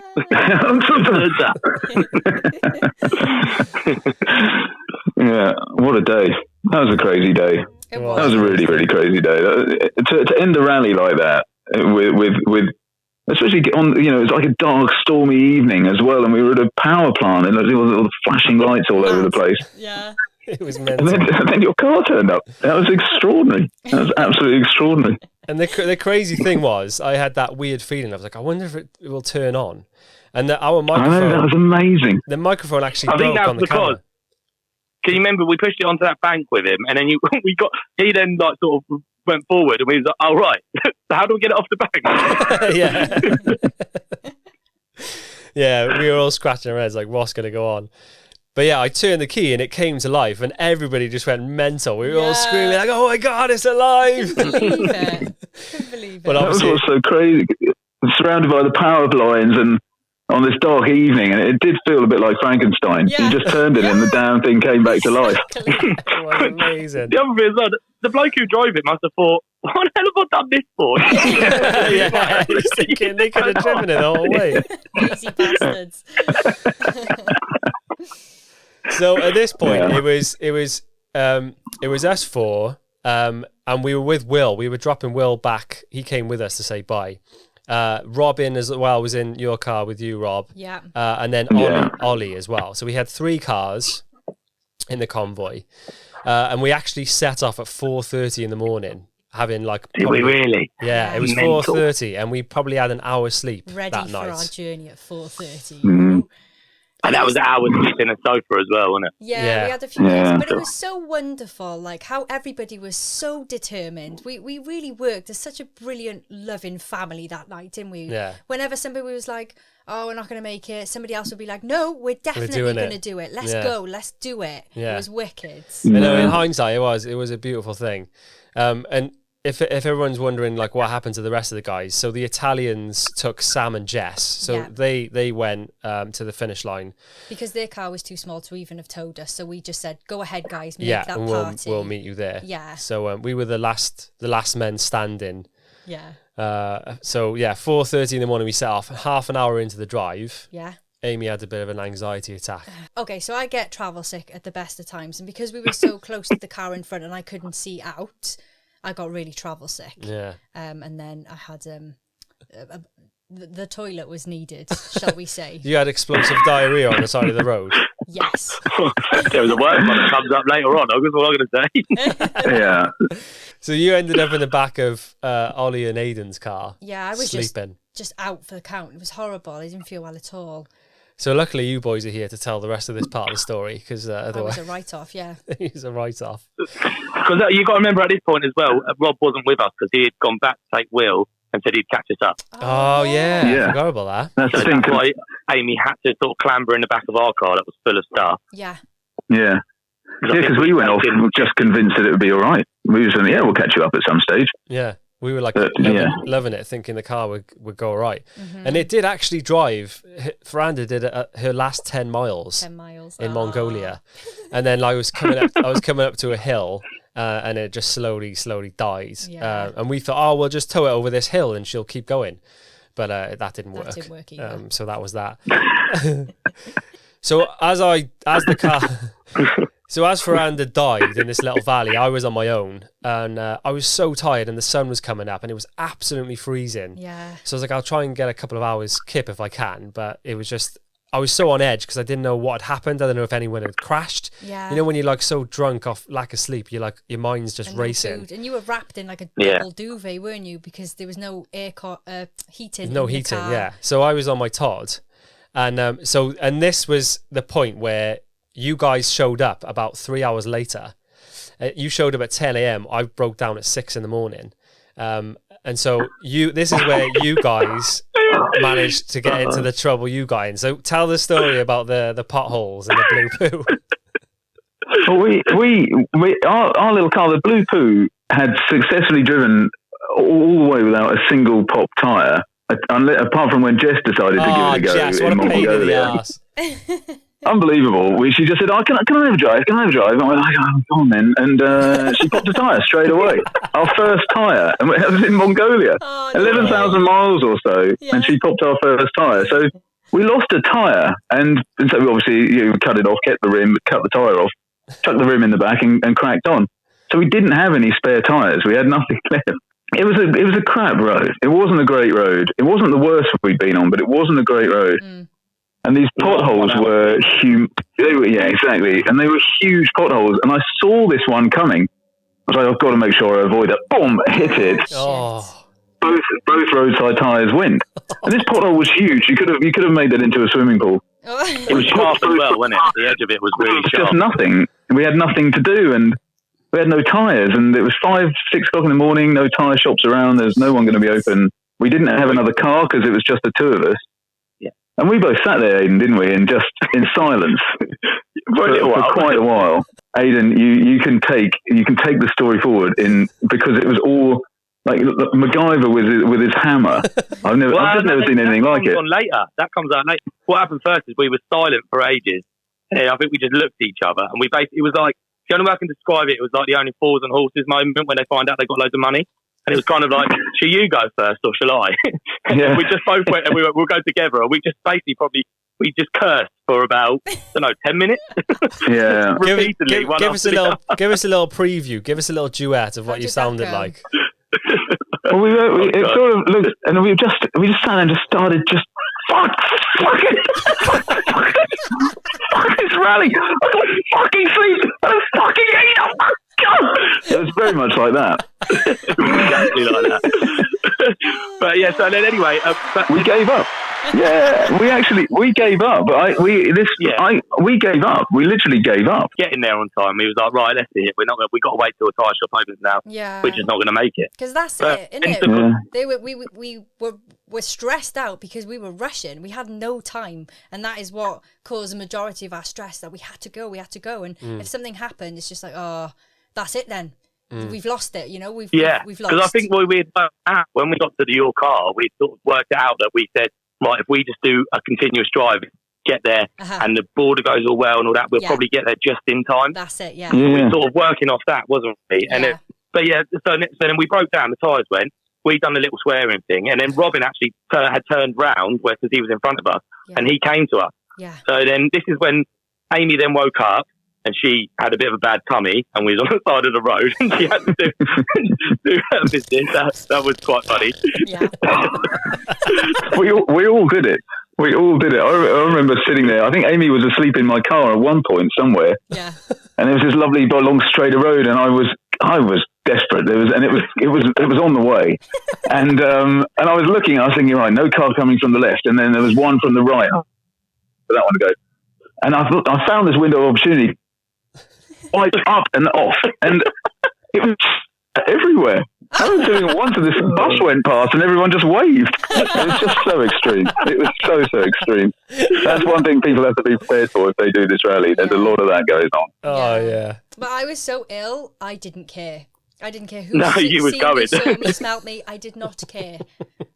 Yeah, what a day. That was a crazy day. That was a really, really crazy day. To end the rally like that, with especially on, it's like a dark, stormy evening as well, and we were at a power plant, and there was all the flashing lights all over the place. Yeah. It was mental. And then your car turned up. That was extraordinary. That was absolutely extraordinary. And the crazy thing was, I had that weird feeling. I was like, I wonder if it will turn on. And our microphone... I know, that was amazing. The microphone actually broke on the camera. Can you remember we pushed it onto that bank with him, and then he then sort of went forward, and we was like, oh, right, how do we get it off the bank? Yeah, we were all scratching our heads like, what's going to go on? But yeah, I turned the key and it came to life and everybody just went mental. We were all screaming like, oh my God, it's alive. Couldn't believe it. But that was also crazy. Surrounded by the power lines and on this dark evening, and it did feel a bit like Frankenstein. Yeah. You just turned it and the damn thing came back to life. It was amazing. The other thing is that the bloke who drove it must have thought, what the hell have I done this for? Yeah, he's thinking they could have driven it the whole way. Easy bastards. So at this point, it was us four, and we were with Will. We were dropping Will back. He came with us to say bye. Robin as well was in your car with you, Rob. Yeah. And then Ollie as well. So we had 3 cars in the convoy, and we actually set off at 4:30 in the morning. Having Did we really? Yeah, it was 4:30, and we probably had an hour's sleep Ready that night. for our journey at 4:30. Mm. And that was hours sleeping in a sofa as well, wasn't it? Yeah, we had a few days, but it was so wonderful, like how everybody was so determined. We really worked as such a brilliant, loving family that night, didn't we? Yeah. Whenever somebody was like, oh, we're not going to make it, somebody else would be like, no, we're definitely going to do it. Let's go, let's do it. Yeah. It was wicked. I know, in hindsight, it was a beautiful thing. And if everyone's wondering like what happened to the rest of the guys, so the Italians took Sam and Jess, so they went to the finish line because their car was too small to even have towed us. So we just said, "Go ahead, guys, make that party. We'll meet you there." Yeah. So we were the last men standing. Yeah. 4:30 in the morning we set off. Half an hour into the drive. Yeah. Amy had a bit of an anxiety attack. Okay, so I get travel sick at the best of times, and because we were so close to the car in front and I couldn't see out, I got really travel sick. Yeah. And then I had the toilet was needed, shall we say? You had explosive diarrhea on the side of the road. Yes. There was a word that comes up later on. That's what I'm going to say. Yeah. So you ended up in the back of Ollie and Aidan's car. Yeah, I was sleeping. Just out for the count. It was horrible. I didn't feel well at all. So luckily you boys are here to tell the rest of this part of the story, because otherwise... It was a write-off, yeah. It was a write-off. Because you got to remember at this point as well, Rob wasn't with us because he had gone back to take Will and said he'd catch us up. Oh yeah. I forgot about that. That's why Amy had to sort of clamber in the back of our car that was full of stuff. Yeah. Yeah. Yeah, because we went off just convinced that it would be all right. We were saying, we'll catch you up at some stage. Yeah. We were like loving it, thinking the car would go all right. Mm-hmm. And it did actually drive. Fferanda did her last 10 miles. 10 miles. In Mongolia. And then I was coming up to a hill and it just slowly died. Yeah. And we thought, we'll just tow it over this hill and she'll keep going. But that didn't work. That didn't work either. So that was that. So as Fferanda died in this little valley, I was on my own, and I was so tired, and the sun was coming up, and it was absolutely freezing. Yeah. So I was like, I'll try and get a couple of hours kip if I can, but it was just, I was so on edge because I didn't know what had happened. I don't know if anyone had crashed. Yeah. You know, when you're like so drunk off lack of sleep, you're like, your mind's just racing. Food. And you were wrapped in like a double duvet, weren't you? Because there was no heating. No heating, yeah. So I was on my Todd. And and this was the point where you guys showed up about 3 hours later. You showed up at 10 a.m. I broke down at 6 in the morning. And so this is where you guys managed to get into the trouble you got in. So tell the story about the potholes and the blue poo. Well, our little car, the blue poo, had successfully driven all the way without a single pop tyre. Apart from when Jess decided to give it a go Jess, in Mongolia. Unbelievable. She just said, can I have a drive? Can I have a drive? And I went, go on then. And she popped a tyre straight away. Our first tyre. And it was in Mongolia. 11,000 miles or so. Yeah. And she popped our first tyre. So we lost a tyre. And so we obviously cut it off, kept the rim, cut the tyre off, chucked the rim in the back and cracked on. So we didn't have any spare tyres. We had nothing left. It was a crap road. It wasn't a great road. It wasn't the worst we'd been on, but it wasn't a great road. Mm. And these potholes were huge. Yeah, exactly. And they were huge potholes. And I saw this one coming. I was like, I've got to make sure I avoid it. Boom! Hit it. Oh. Both roadside tyres went. And this pothole was huge. You could have made that into a swimming pool. It was sharp as well, wasn't it? The edge of it was really sharp. Just nothing. We had nothing to do, and we had no tyres, and it was 5-6 o'clock in the morning, no tyre shops around, there's no one going to be open. We didn't have another car because it was just the two of us. Yeah. And we both sat there, Aidan, didn't we, in silence for quite a while. Aidan, you can take the story forward because it was all like MacGyver with his hammer. I've just never seen anything like it. That comes on later. What happened first is we were silent for ages. Yeah, I think we just looked at each other, and it was like, the only way I can describe it was like the owning fours and horses moment when they find out they got loads of money. And it was kind of like, shall you go first or shall I? We just both went and we went, we'll go together. And we just basically we just cursed for about, 10 minutes. Yeah. Repeatedly. Give us a little preview. Give us a little duet of what you sounded like. Well, it sort of looked, and we just sat there and just started fuck this rally. I don't fucking sleep. I don't fucking eat. Oh my God. It was very much like that. Exactly like that. But yeah, so then anyway, we gave up. Yeah, we gave up. But we gave up. We literally gave up. Getting there on time, we was like, right, let's see it. We got to wait till a tyre shop opens now. Yeah, we're just not going to make it. Because that's it, isn't it? We were stressed out because we were rushing. We had no time, and that is what caused the majority of our stress. That we had to go, and if something happened, it's just like, oh, that's it then. we've lost it. You know, we've lost. Because I think when we got to your car, we sort of worked it out that we said, right, if we just do a continuous drive, get there, and the border goes all well and all that, we'll probably get there just in time. That's it. Yeah. So we were sort of working off that, wasn't we? And so then we broke down. The tyres went. We done a little swearing thing, and then Robin actually had turned round because he was in front of us, and he came to us. Yeah. So then this is when Amy then woke up, and she had a bit of a bad tummy, and we was on the side of the road, and she had to do her business. That was quite funny. Yeah. we all did it. We all did it. I remember sitting there. I think Amy was asleep in my car at one point somewhere. Yeah. And there was this lovely long straight road, and I was desperate. It was on the way, and I was looking. I was thinking, right, no car coming from the left, and then there was one from the right. For that one to go, and I found this window of opportunity, right up and off, and it was everywhere. I was doing it once, and this bus went past, and everyone just waved. It was just so extreme. It was so extreme. That's one thing people have to be prepared for if they do this rally. There's a lot of that goes on. Oh yeah. But I was so ill, I didn't care. I didn't care who you was going. Me, saw me, smelt me. I did not care.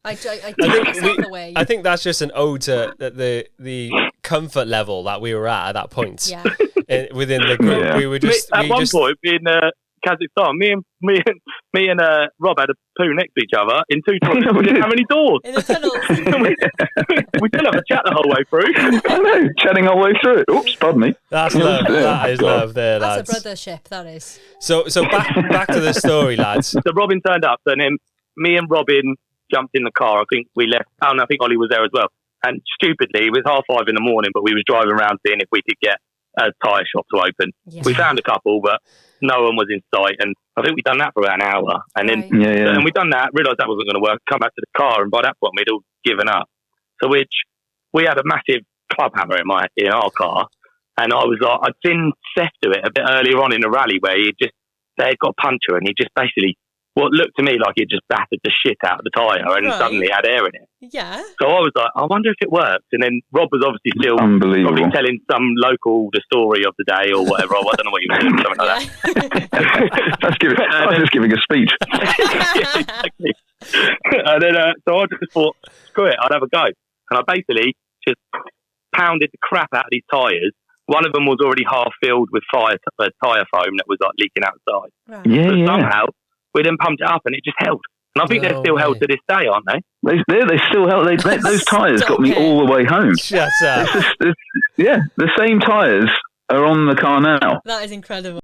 I took myself away. I think that's just an ode to the comfort level that we were at that point. Yeah. Within the group, Yeah. we were just At one point in Kazakhstan, me and Rob had a poo next to each other in two tunnels. We didn't have any doors. In the tunnels. We did have a chat the whole way through. I know, chatting our way through it. Oops, pardon me. That's love. That is love there, lads. That's a brothership, that is. So back to the story, lads. So Robin turned up, and then me and Robin jumped in the car. I think we left. Oh, and I think Ollie was there as well. And stupidly, it was 5:30 in the morning, but we was driving around seeing if we could get a tyre shop to open. Yeah. We found a couple, but no one was in sight. And I think we'd done that for about an hour. And then and we'd done that, realised that wasn't going to work, come back to the car, and by that point, we'd all given up. So we had a massive club hammer in our car. And I was like, I'd seen Seth do it a bit earlier on in the rally where they had got a puncture, and he just basically, what looked to me like it just battered the shit out of the tyre and suddenly had air in it. Yeah. So I was like, I wonder if it works. And then Rob was obviously still probably telling some local the story of the day or whatever. I don't know what he was doing, something like that. I was just giving a speech. Yeah, exactly. And then, so I just thought, screw it, I'd have a go. And I basically just pounded the crap out of these tyres. One of them was already half filled with tyre foam that was like leaking outside. Right. But somehow we then pumped it up and it just held. And I think they're still held to this day, aren't they? They still held. Those tyres got me all the way home. Shut up. The same tyres are on the car now. That is incredible.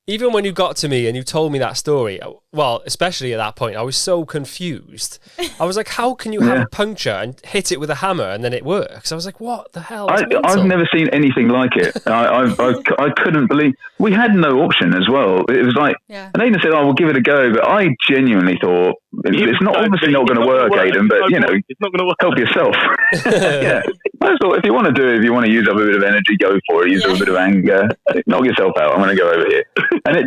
Even when you got to me and you told me that story, well, especially at that point, I was so confused. I was like, how can you have a puncture and hit it with a hammer and then it works? I was like, what the hell? I've never seen anything like it. I couldn't believe. We had no option as well. It was like, and Aidan said, we'll give it a go. But I genuinely thought, it's obviously not going to work, Aidan, but, it's not gonna work. Help yourself. Yeah. I just thought, if you want to do it, if you want to use up a bit of energy, go for it. Use up a bit of anger. Knock yourself out. I'm going to go over here. And it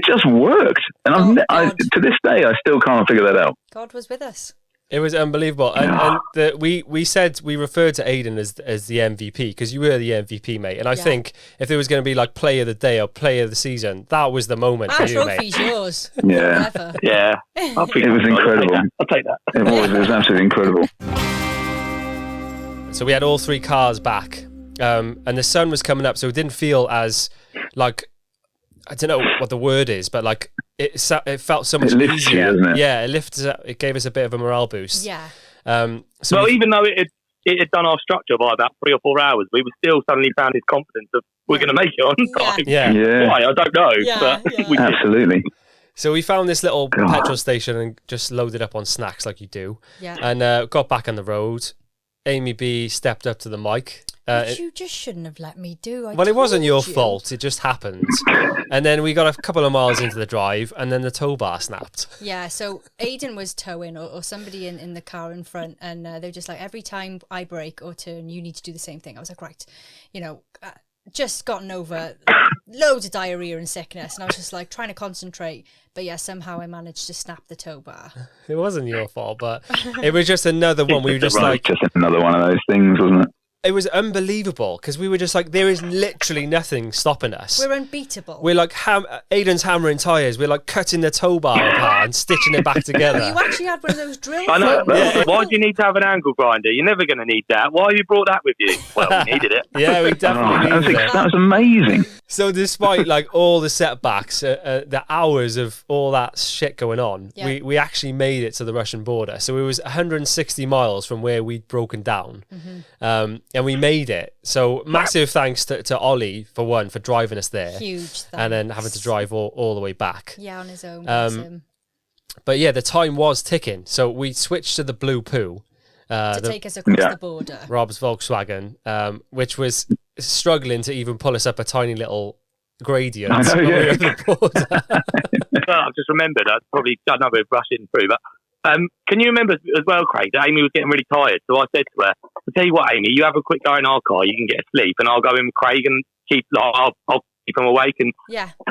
just worked. And to this day, I still can't figure that out. God was with us. It was unbelievable. And we said, we referred to Aidan as the MVP because you were the MVP, mate. And I think if there was going to be like player of the day or player of the season, that was the moment for you, mate. Trophy's yours. Yeah. Forever. Yeah. It was incredible. I'll take that. It was absolutely incredible. So we had all three cars back, and the sun was coming up, so it didn't feel as like, I don't know what the word is, but like it felt so much easier. You, doesn't it? Yeah, it lifted up. It gave us a bit of a morale boost. Yeah. So even though it had done our structure by about 3 or 4 hours, we were still suddenly found his confidence of we're going to make it on time. Yeah. Why? I don't know. But we absolutely. So we found this little petrol station and just loaded up on snacks like you do. Yeah. And got back on the road. Amy B stepped up to the mic. Which you just shouldn't have let me do. Well, it wasn't your fault. It just happened. And then we got a couple of miles into the drive, and then the tow bar snapped. Yeah, so Aidan was towing, or somebody in the car in front, and they were just like, every time I brake or turn, you need to do the same thing. I was like, right, just gotten over loads of diarrhea and sickness, and I was just like trying to concentrate, but somehow I managed to snap the tow bar. It wasn't your fault, but it was just another one. We were just like, just another one of those things, wasn't it? it was unbelievable because we were just like, there is literally nothing stopping us. We're unbeatable. We're like, Aidan's hammering tyres. We're like cutting the tow bar apart and stitching it back together. You actually had one of those drills. I know. Yeah. Why do you need to have an angle grinder? You're never going to need that. Why have you brought that with you? Well, we needed it. Yeah, we definitely needed it. That was amazing. So despite like all the setbacks, the hours of all that shit going on, we actually made it to the Russian border. So it was 160 miles from where we'd broken down, and we made it. So massive thanks to Ollie for driving us there. Huge thanks. And then having to drive all the way back. Yeah, on his own. But yeah, the time was ticking. So we switched to the Blue Poo. To take us across the border. Rob's Volkswagen, which was struggling to even pull us up a tiny little gradient. I know, yeah. The border. Well, I've just remembered, I probably don't know if we're rushing through, but can you remember as well, Craig, that Amy was getting really tired? So I said to her, I'll tell you what, Amy, you have a quick go in our car, you can get asleep, and I'll go in with Craig and I'll keep him awake and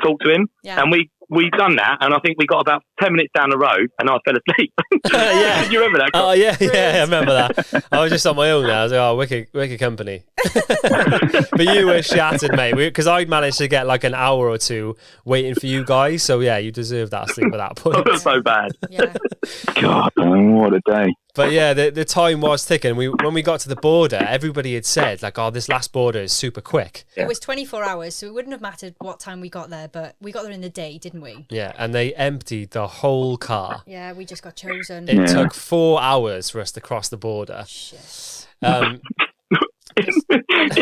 talk to him. Yeah. And we done that, and I think we got about 10 minutes down the road, and I fell asleep. Yeah. Did you remember that? Oh, yeah, I remember that. I was just on my own now. I was like, oh, wicked company. But you were shattered, mate, because I'd managed to get like an hour or two waiting for you guys. So, yeah, you deserve that sleep at that point. It was so bad. Yeah. God, what a day. But yeah, the time was ticking. When we got to the border, everybody had said, like, oh, this last border is super quick. It was 24 hours, so it wouldn't have mattered what time we got there, but we got there in the day, didn't we? Yeah, and they emptied the whole car. Yeah, we just got chosen. It took 4 hours for us to cross the border. Shit. In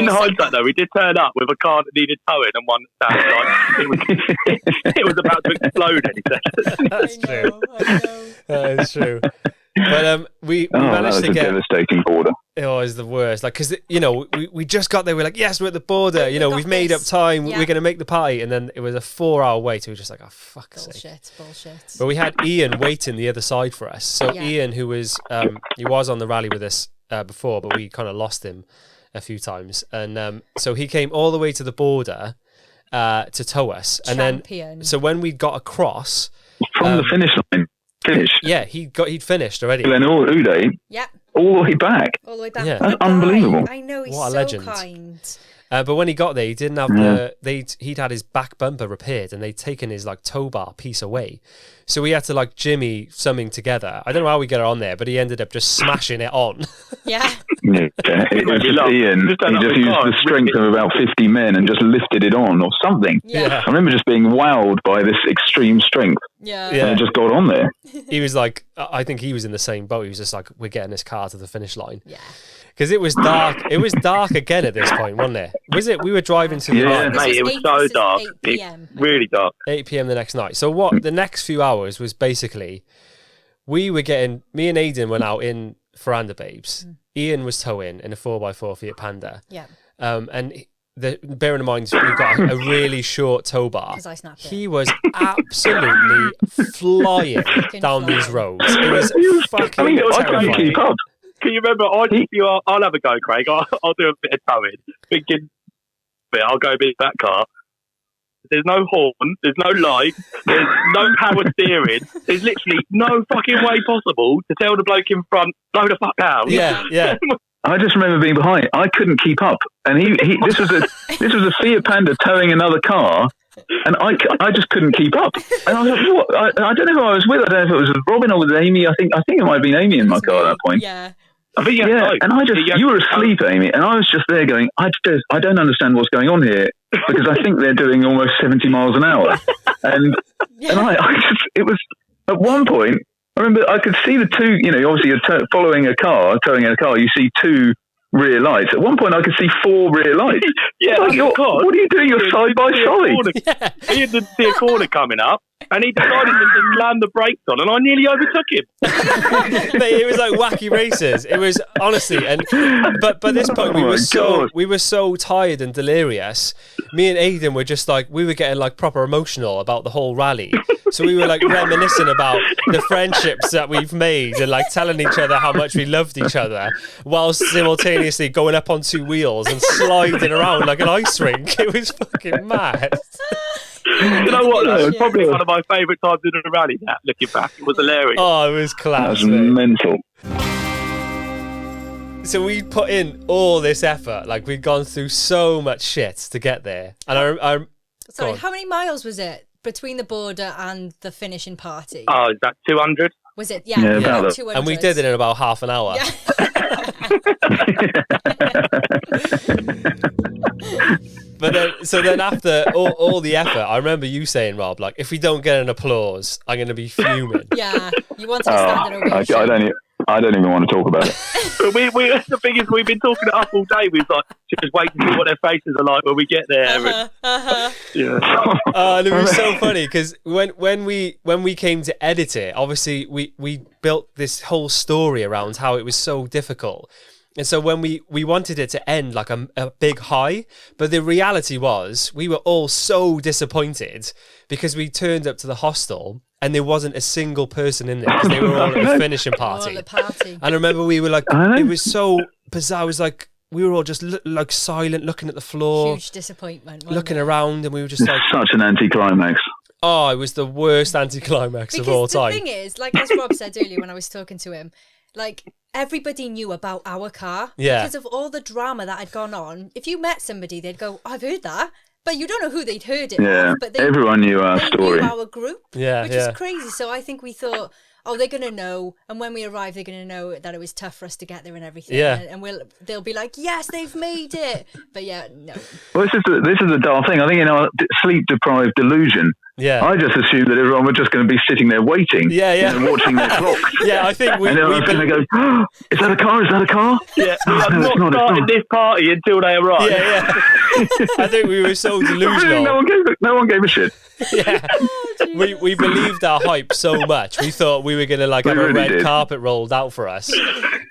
hindsight, though, we did turn up with a car that needed towing and one that sounded like it was about to explode any second. That's true. I know. That is true. But we managed to get. A devastating border. It was the worst. Like, because we just got there. We're like, yes, we're at the border. We've made up time. Yeah. We're going to make the party, and then it was a 4-hour wait. We were just like, oh fuck's sake. Bullshit. But we had Ian waiting the other side for us. So Ian, who was he was on the rally with us before, but we kind of lost him a few times, and so he came all the way to the border to tow us, and then so when we got across from the finish line. Yeah, he'd finished already. And then Uday, all the way back. All the way back. Yeah. That's unbelievable. I know, he's what a so legend. kind. But when he got there, he didn't have he'd had his back bumper repaired, and they'd taken his like tow bar piece away. So we had to like jimmy something together. I don't know how we got it on there, but he ended up just smashing it on. Yeah. It was just Ian. He just used the strength of about 50 men and just lifted it on or something. Yeah. I remember just being wowed by this extreme strength. Yeah. And it just got on there. He was like, I think he was in the same boat. He was just like, we're getting this car to the finish line. Yeah. Because it was dark. It was dark again at this point, wasn't it? Was it? We were driving to the night. Mate, it was so dark. 8 p.m. Really dark. 8 p.m. the next night. So the next few hours was basically, me and Aidan went out in Fferanda Babes. Ian was towing in a 4x4 Fiat Panda. Yeah. And bearing in mind, we've got a really short tow bar. Because I snapped it. He was absolutely flying down these roads. It was fucking I couldn't keep up. Can you remember? I'll have a go, Craig. I'll do a bit of towing. Thinking, I'll go a bit that car. There's no horn. There's no light. There's no power steering. There's literally no fucking way possible to tell the bloke in front, slow the fuck down. Yeah. I just remember being behind. I couldn't keep up, and this was a Fiat Panda towing another car, and I just couldn't keep up. And I was like, what? I don't know who I was with. I don't know if it was Robin or with Amy. I think it might have been Amy in my car at that point. Yeah. I think and you were asleep, Amy, and I was just there going, I don't understand what's going on here, because I think they're doing almost 70 miles an hour. And it was, at one point, I remember I could see the two, obviously you're towing a car, you see two rear lights. At one point I could see 4 rear lights. Yeah, what are you doing? You're side by side. He had to see a corner coming up, and he decided to slam the brakes on, and I nearly overtook him. Mate, it was like wacky races. It was honestly, but by this point we were so tired and delirious. Me and Aidan were just like, we were getting like proper emotional about the whole rally. So we were like reminiscing about the friendships that we've made and like telling each other how much we loved each other, whilst simultaneously going up on 2 wheels and sliding around like an ice rink. It was fucking mad. You know what, though? It was probably one of my favourite times in a rally, that, looking back. It was hilarious. Oh, it was class. That was mental. So we put in all this effort, like we'd gone through so much shit to get there. And I Sorry, how many miles was it between the border and the finishing party? Oh, is that 200? Was it? Yeah, Yeah, about that. 200. And we did it in about half an hour. Yeah. But then after all the effort, I remember you saying, Rob, like, if we don't get an applause, I'm going to be fuming. Yeah, you wanted a standing ovation. I don't even want to talk about it. But we the thing is, we've been talking it up all day. We've like just waiting to see what their faces are like when we get there. Yeah. And it was so funny because when we came to edit it, obviously we built this whole story around how it was so difficult. And so when we wanted it to end like a big high, but the reality was we were all so disappointed because we turned up to the hostel and there wasn't a single person in there because they were all at the finishing party. All at the party. And I remember we were like, it was so bizarre. It was like, we were all just like silent, looking at the floor. Huge disappointment. Looking around, and we were just like... Such an anticlimax. Oh, it was the worst anticlimax of all time. Because the thing is, like as Rob said earlier when I was talking to him, like everybody knew about our car. Yeah. Because of all the drama that had gone on. If you met somebody, they'd go, I've heard that. But you don't know who they'd heard it of. But everyone knew our story. Knew our group, which is crazy. So I think we thought, oh, they're going to know. And when we arrive, they're going to know that it was tough for us to get there and everything. Yeah. And they'll be like, yes, they've made it. But yeah, no. Well, this is the dull thing. I think in our sleep-deprived delusion, I just assumed that everyone was just going to be sitting there waiting, watching their clocks. Yeah, I think we were going to go, oh, is that a car? Is that a car? Yeah, I'm not starting this party until they arrive. Yeah. I think we were so delusional. No one gave a shit. Yeah. We believed our hype so much. We thought we were going to like have a red carpet rolled out for us.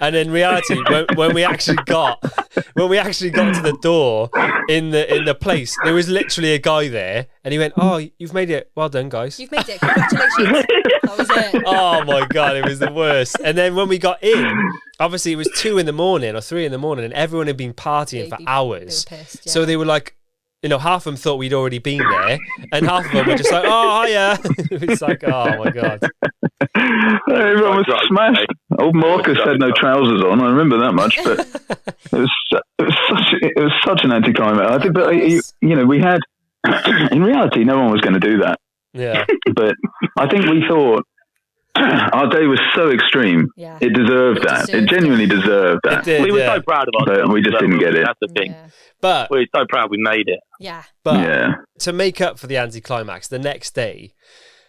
And in reality, when we actually got to the door in the place, there was literally a guy there, and he went, "Oh, you've made it. Well done, guys. You've made it. Congratulations." That was it. Oh my God, it was the worst. And then when we got in, obviously it was 2 a.m. or 3 a.m, and everyone had been partying for hours. They were pissed, yeah. So they were like, half of them thought we'd already been there, and half of them were just like, "Oh, hiya." It's like, oh my God. Everyone was smashed. Old Marcus had no trousers on. I remember that much, but it was such an anticlimax. I think, but we had in reality, no one was going to do that. Yeah. But I think we thought our day was so extreme. Yeah. It deserved that. It genuinely deserved that. We were so proud of ourselves. But we just didn't get it. That's the thing. Yeah. But we're so proud we made it. Yeah. But to make up for the anticlimax, the next day,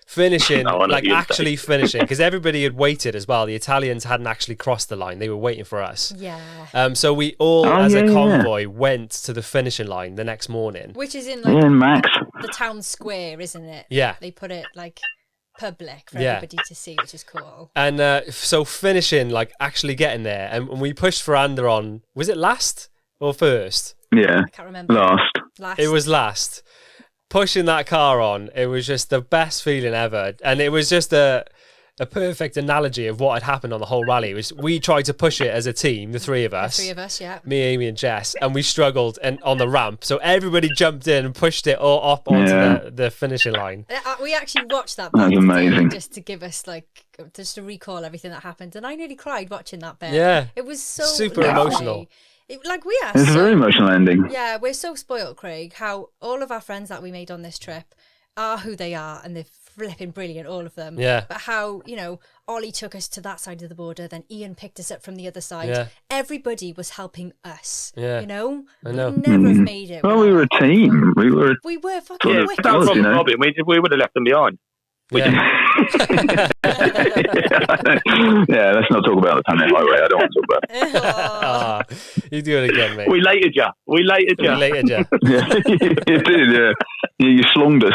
finishing, actually finishing, because everybody had waited as well. The Italians hadn't actually crossed the line. They were waiting for us. Yeah. So we all, as a convoy, went to the finishing line the next morning. Which is in Max. The town square, isn't it? Yeah. They put it like public for everybody to see, which is cool. And so finishing, actually getting there, and we pushed Fferanda on, was it last or first? Yeah. I can't remember. Last. It was last. Pushing that car on, it was just the best feeling ever. And it was just a perfect analogy of what had happened on the whole rally. We tried to push it as a team, the three of us. Yeah. Me, Amy and Jess. And we struggled on the ramp. So everybody jumped in and pushed it all up onto the finishing line. We actually watched that back amazing. Just to give us just to recall everything that happened. And I nearly cried watching that bit. Yeah. It was so super emotional. It's a very emotional ending. Yeah, we're so spoiled, Craig, how all of our friends that we made on this trip are who they are, and they're flipping brilliant, all of them. Yeah. But how, Ollie took us to that side of the border, then Ian picked us up from the other side. Yeah. Everybody was helping us. Yeah. I know. We'd never have made it. Well, we were a team. We were fucking wicked. Robin, we would have left them behind. Yeah. Let's not talk about the Panda Highway. I don't want to talk about it. You do it again, mate. We latered you. Yeah, you did, yeah. You slonged us.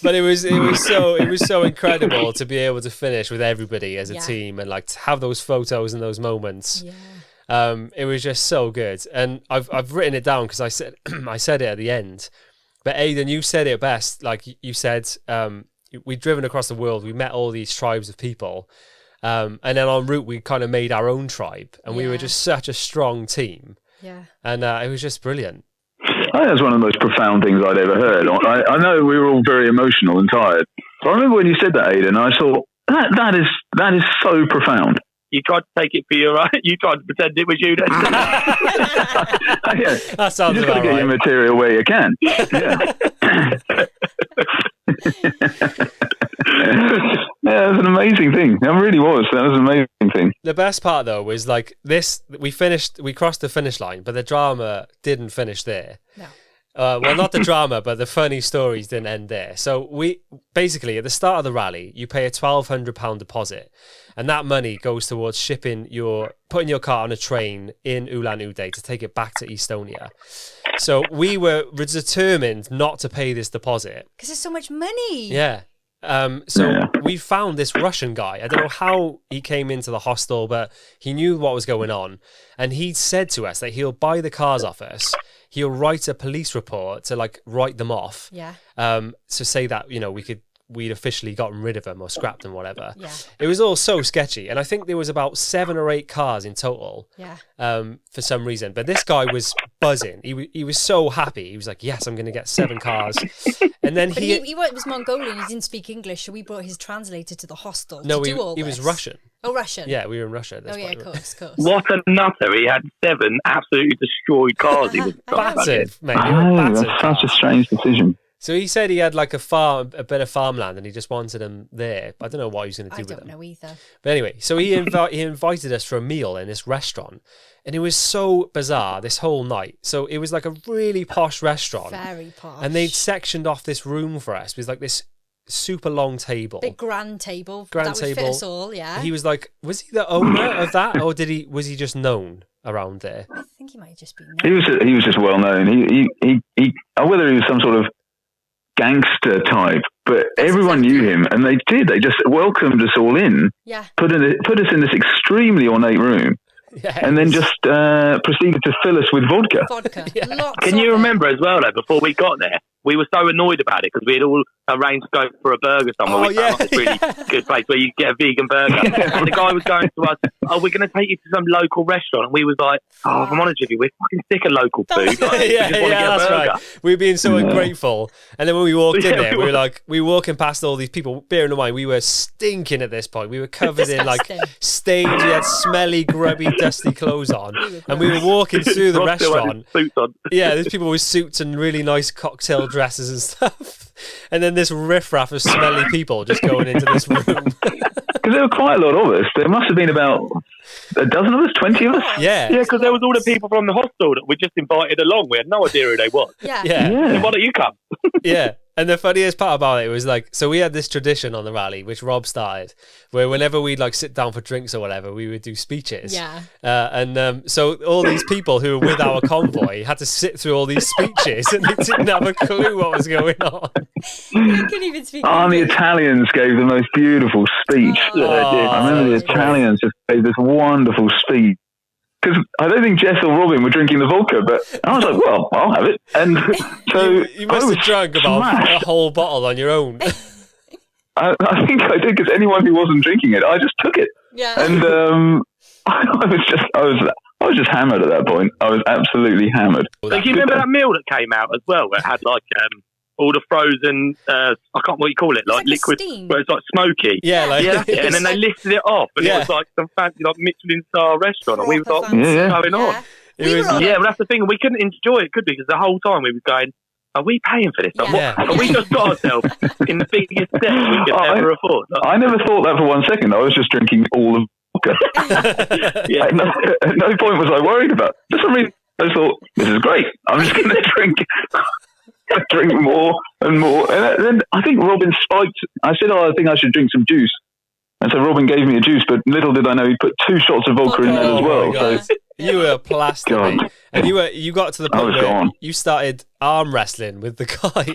But it was so incredible to be able to finish with everybody as a team and to have those photos and those moments. Yeah. It was just so good. And I've written it down because I said it at the end. But Aidan, you said it best. You said, we'd driven across the world. We met all these tribes of people. And then en route, we kind of made our own tribe. And we were just such a strong team. Yeah. And it was just brilliant. I think that's one of the most profound things I'd ever heard. I know we were all very emotional and tired. But I remember when you said that, Aidan, I thought, that is so profound. You tried to take it for your own. You tried to pretend it was you. Then. Yeah. That sounds You just got about to get your right. material where you can. Yeah. Yeah, it was an amazing thing. It really was. That was an amazing thing. The best part though was like this: we crossed the finish line, but the drama didn't finish there. No. Well, not the drama, but the funny stories didn't end there. So we basically at the start of the rally, you pay a £1,200 deposit, and that money goes towards putting your car on a train in Ulaanbaatar to take it back to Estonia. So we were determined not to pay this deposit. Because there's so much money. Yeah. We found this Russian guy. I don't know how he came into the hostel, but he knew what was going on. And he said to us that he'll buy the cars off us. He'll write a police report to like write them off. Yeah. To say that, you know, we'd officially gotten rid of them or scrapped them, whatever. Yeah. It was all so sketchy. And I think there was about 7 or 8 cars in total. Yeah. For some reason. But this guy was buzzing. He was so happy. He was like, yes, I'm going to get 7 cars. And then But he was Mongolian. He didn't speak English, so we brought his translator to the hostel to do all he this. was Russian. Oh, Russian. Yeah, we were in Russia at this point. Of course. What a nutter! He had 7 absolutely destroyed cars. He was Battered, mate. They were Oh, battered that's such a cars. strange decision. So he said he had like a bit of farmland, and he just wanted them there. I don't know what he was going to do I with don't them. know either. But anyway, so he invited us for a meal in this restaurant, and it was so bizarre this whole night. So it was like a really posh restaurant, Very posh. and they'd sectioned off this room for us. It was like this super long table. Big grand table. Grand that would fit table. us all, yeah. He was like, was he the owner of that, or was he just known around there? I think he might have just been He was just well known. He whether he was some sort of gangster type, but everyone knew him, and they just welcomed us all in. Yeah. Put us in this extremely ornate room, Yeah, and then just proceeded to fill us with vodka. Vodka. Yeah. Lots Can of you it. remember as well, though, before we got there, we were so annoyed about it because we had all arranged to go for a burger somewhere. Oh, We found yeah, like, a really good place where you get a vegan burger. And the guy was going to us, we're going to take you to some local restaurant. And we was like, if I'm honest with you, we're fucking sick of local food. Like, we just want to get a that's burger. right. We were being so ungrateful. And then when we walked in Yeah, there, we we were like, we were walking past all these people. Bearing in mind, we were stinking at this point. We were covered in like Disgusting. stains. We had smelly, grubby, dusty clothes on. And we were walking through the Rob still had restaurant. his suits on. Yeah, there's people with suits and really nice cocktail dresses and stuff. And then this riffraff of smelly people just going into this room. Because there were quite a lot of us. There must have been about a dozen of us, 20 of us. Yeah. Yeah, because there was all the people from the hostel that we just invited along. We had no idea who they was. Yeah. Yeah. So why don't you come? Yeah. And the funniest part about it was like, so we had this tradition on the rally, which Rob started, where whenever we'd like sit down for drinks or whatever, we would do speeches. Yeah. So all these people who were with our convoy had to sit through all these speeches, and they didn't have a clue what was going on. You couldn't even speak Oh, and the English. Italians gave the most beautiful speech. Oh, I remember the Italians just gave this wonderful speech. Because I don't think Jess or Robin were drinking the vodka, but I was like, well, I'll have it. And so You must I was have drunk about smashed. a whole bottle on your own. I think I did, because anyone who wasn't drinking it, I just took it. Yeah. And I was just hammered at that point. I was absolutely hammered. So do you remember that meal that came out as well, where it had like all the frozen, I can't what you call it, like It's like a liquid, steam. where it's like smoky. Yeah, like Yeah, and then they lifted it off, and Yeah. it was like some fancy like Michelin star restaurant, and we was like, Proper what's fancy. Yeah. going on? It We was- were all- Yeah, but that's the thing, we couldn't enjoy it, could we? Because the whole time we was going, are we paying for this? Like, Yeah. Have we just got ourselves in the biggest debt we could ever afford? Like, I never thought that for 1 second. I was just drinking all of vodka. yeah. At no point was I worried about it. For some reason, I thought, this is great. I'm just going to drink more and more. And then I think Robin spiked. I said, I think I should drink some juice. And so Robin gave me a juice, but little did I know he put 2 shots of vodka in there Oh as my well. God. So You were plastered, God. mate. And you got to the I point was where gone. you started arm wrestling with the guy.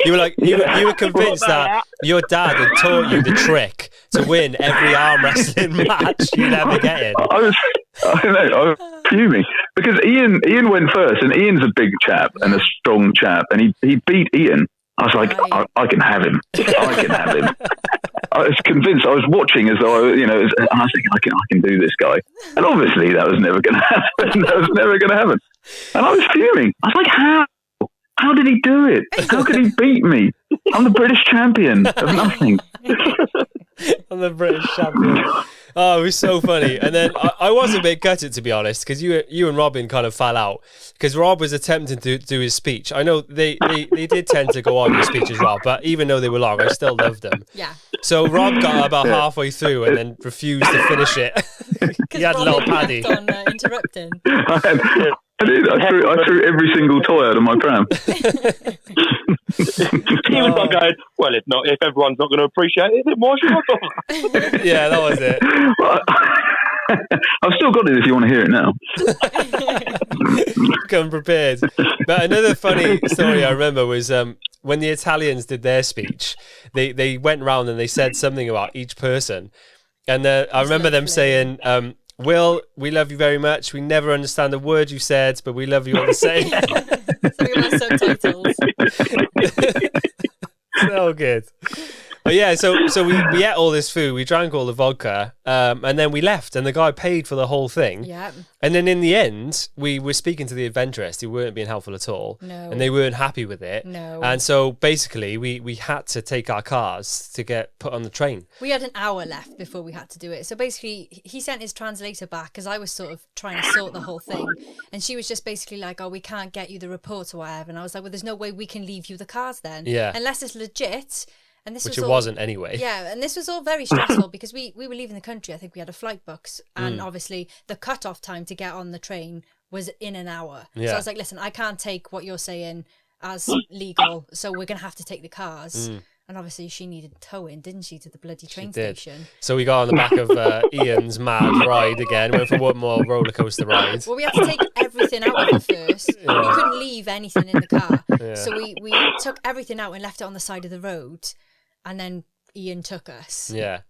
You were like, you were convinced that your dad had taught you the trick to win every arm wrestling match you'd ever get in. I was fuming because Ian went first, and Ian's a big chap and a strong chap, and he beat Ian. I was like, Right. I can have him. I can have him. I was convinced. I was watching as though I was thinking, I can do this guy. And obviously, that was never going to happen. That was never going to happen. And I was fuming. I was like, how? How did he do it? How could he beat me? I'm the British champion of nothing. I'm the British champion. Oh, it was so funny. And then I was a bit gutted, to be honest, because you and Robin kind of fell out because Rob was attempting to do his speech. I know they did tend to go on your speeches, Rob, but even though they were long, I still loved them. Yeah. So Rob got about halfway through and then refused to finish it. He had a little paddy. On, interrupting. I did. I threw every single toy out of my pram. He was like going, well, if everyone's not going to appreciate it, then why should I bother? Yeah, that was it. I've still got it if you want to hear it now. Come prepared. But another funny story I remember was when the Italians did their speech, they went round and they said something about each person. And I remember them saying, Will, we love you very much. We never understand a word you said, but we love you all the same. So we have subtitles. So good. But yeah, so we ate all this food, we drank all the vodka, and then we left, and the guy paid for the whole thing. Yeah. And then in the end, we were speaking to the adventurers who weren't being helpful at all. No. And they weren't happy with it. No. And so basically, we had to take our cars to get put on the train. We had an hour left before we had to do it. So basically, he sent his translator back because I was sort of trying to sort the whole thing. And she was just basically like, oh, we can't get you the report or whatever. And I was like, well, there's no way we can leave you the cars then. Yeah. Unless it's legit. And this Which was it wasn't anyway. Yeah, and this was all very stressful because we were leaving the country. I think we had a flight booked, and obviously the cut-off time to get on the train was in an hour. Yeah. So I was like, listen, I can't take what you're saying as legal, so we're going to have to take the cars. And obviously she needed towing, didn't she, to the bloody train station? So we got on the back of Ian's mad ride again, went for one more roller coaster ride. Well, we had to take everything out of it first. Yeah. We couldn't leave anything in the car. Yeah. So we took everything out and left it on the side of the road. And then Ian took us. Yeah.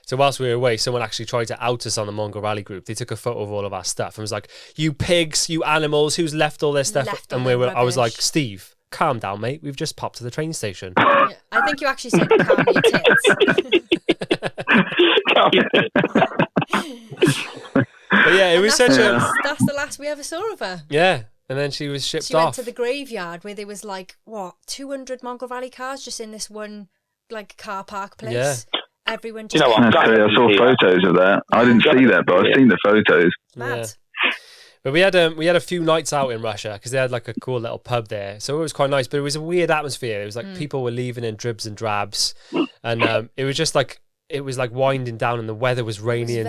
So whilst we were away, someone actually tried to out us on the Mongol Rally group. They took a photo of all of our stuff and was like, you pigs, you animals, who's left all this stuff? And I was like, Steve, calm down, mate. We've just popped to the train station. Yeah. I think you actually said calm your tits. But yeah, it was such a... That's the last we ever saw of her. Yeah. And then she was shipped off. She went to the graveyard where there was 200 Mongol Rally cars just in this one car park place. Yeah. Everyone just... I saw photos of that. I didn't see that, but I've seen the photos. Mad. Yeah. But we had a few nights out in Russia because they had a cool little pub there. So it was quite nice, but it was a weird atmosphere. It was people were leaving in dribs and drabs. And it was just it was winding down and the weather was rainy and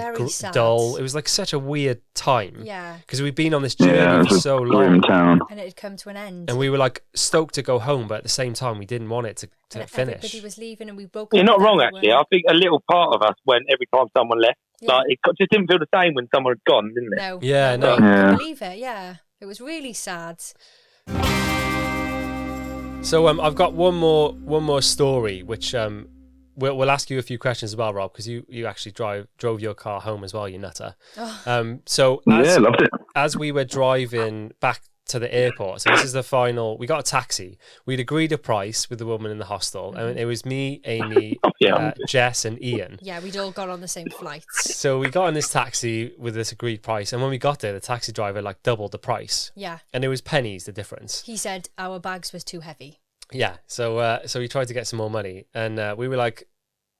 dull. It was such a weird time. Yeah. Because we'd been on this journey for so long. Town. And it had come to an end. And we were stoked to go home, but at the same time we didn't want it to finish. Everybody was leaving and we broke up. You're not wrong, actually. I think a little part of us went every time someone left. Yeah. It just didn't feel the same when someone had gone, didn't it? No. Yeah, no. I couldn't believe it, yeah. It was really sad. So I've got one more story, which we'll ask you a few questions as well, Rob, because you actually drove your car home as well, you nutter. Oh. Loved it. As we were driving back to the airport, so this is the final, we got a taxi. We'd agreed a price with the woman in the hostel, and it was me, Amy, Jess and Ian. Yeah, we'd all got on the same flights. So we got on this taxi with this agreed price, and when we got there, the taxi driver doubled the price. Yeah. And it was pennies, the difference. He said our bags was too heavy. Yeah, so he tried to get some more money, and we were like,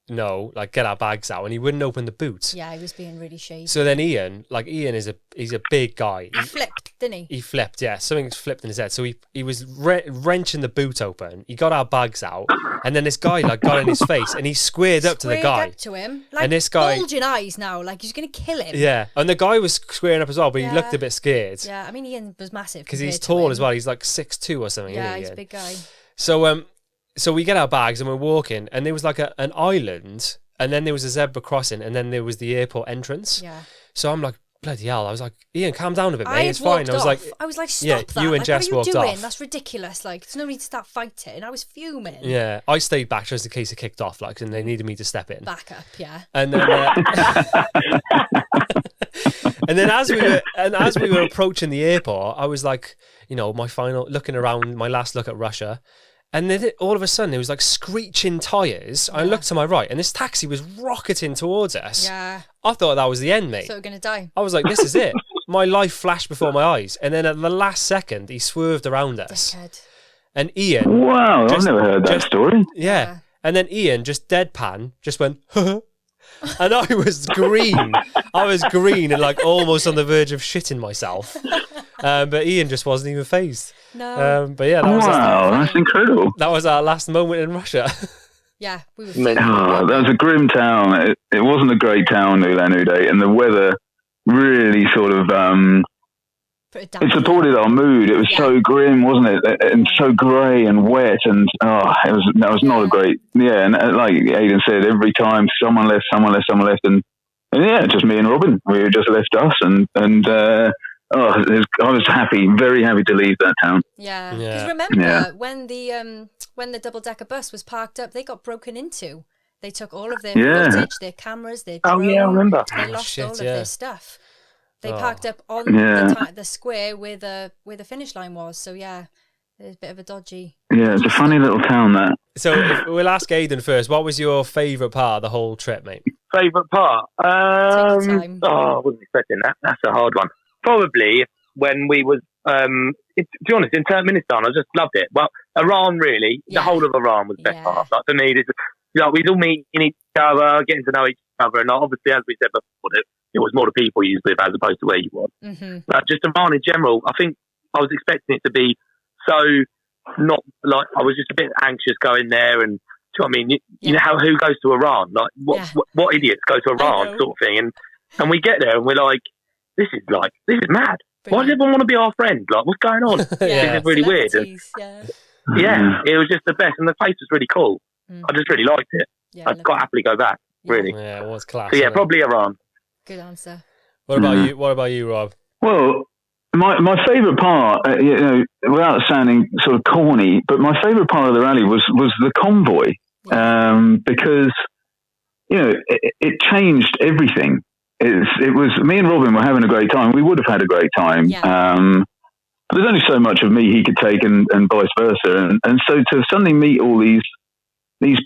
no, get our bags out, and he wouldn't open the boot. Yeah, he was being really shady. So then Ian he's a big guy. He flipped, didn't he? He flipped, yeah. Something flipped in his head. So he was wrenching the boot open. He got our bags out, and then this guy got in his face, and he squared up to the guy. Up to him, and this guy bulging eyes now, he's gonna kill him. Yeah, and the guy was squaring up as well, but he looked a bit scared. Yeah, I mean Ian was massive because he's tall as well. He's 6'2" or something. Yeah, he's a big guy. So we get our bags and we're walking, and there was an island. And then there was a zebra crossing, and then there was the airport entrance. Yeah. So I'm like, bloody hell. I was like, Ian, calm down a bit, mate. It's fine. I was like, stop that. You and Jess what are you walked doing? off. That's ridiculous. There's no need to start fighting. I was fuming. Yeah. I stayed back just in case it kicked off, and they needed me to step in. Back up, yeah. And then, and then as we were approaching the airport, I was looking around, my last look at Russia. And then all of a sudden, it was screeching tyres. Yeah. I looked to my right, and this taxi was rocketing towards us. Yeah. I thought that was the end, mate. So we're going to die. I was like, this is it. My life flashed before my eyes. And then at the last second, he swerved around us. Dickhead. And Ian... Wow, I've never heard that story. Yeah. And then Ian, just deadpan, just went, And I was green. And like almost on the verge of shitting myself. But Ian just wasn't even fazed. No. But yeah, that's incredible. That was our last moment in Russia. Yeah, we were. That was a grim town. It wasn't a great town, Ulaanbaatar, and the weather really sort of it supported our mood. It was so grim, wasn't it? And so grey and wet, and that was not a great. Yeah, and like Aidan said, every time someone left, and yeah, just me and Robin. We just left us, and I was happy, very happy to leave that town. Yeah, because remember when the double-decker bus was parked up, they got broken into. They took all of their footage, their cameras, their drone. Oh yeah, I remember. They lost all of their stuff. They parked up on the square where the finish line was. So yeah, there's a bit of a dodgy. Yeah, it's a funny little town, that. So we'll ask Aidan first. What was your favourite part of the whole trip, mate? Favourite part? I wasn't expecting that. That's a hard one. Probably when we was, to be honest, in Turkmenistan, I just loved it. Well, Iran, really, the whole of Iran was the best part. Like, for me, we'd all meet each other, getting to know each other, and obviously, as we said before, it was more the people you was with as opposed to where you was. Mm-hmm. But just Iran in general, I think I was expecting it to be so not like, I was just a bit anxious going there, and do you know what I mean? You know who goes to Iran? Like, what idiots go to Iran, sort of thing. And we get there and we're like, this is mad. Brilliant. Why does everyone want to be our friend? Like, what's going on? This is really weird. And, it was just the best, and the place was really cool. I just really liked it. I'd quite happily go back. Really. Yeah, it was class. So probably Iran. Good answer. What about you? What about you, Rob? Well, my favourite part, without sounding sort of corny, but my favourite part of the rally was the convoy, because it changed everything. It was me and Robin were having a great time. We would have had a great time. But there's only so much of me he could take, and vice versa. And so to suddenly meet all these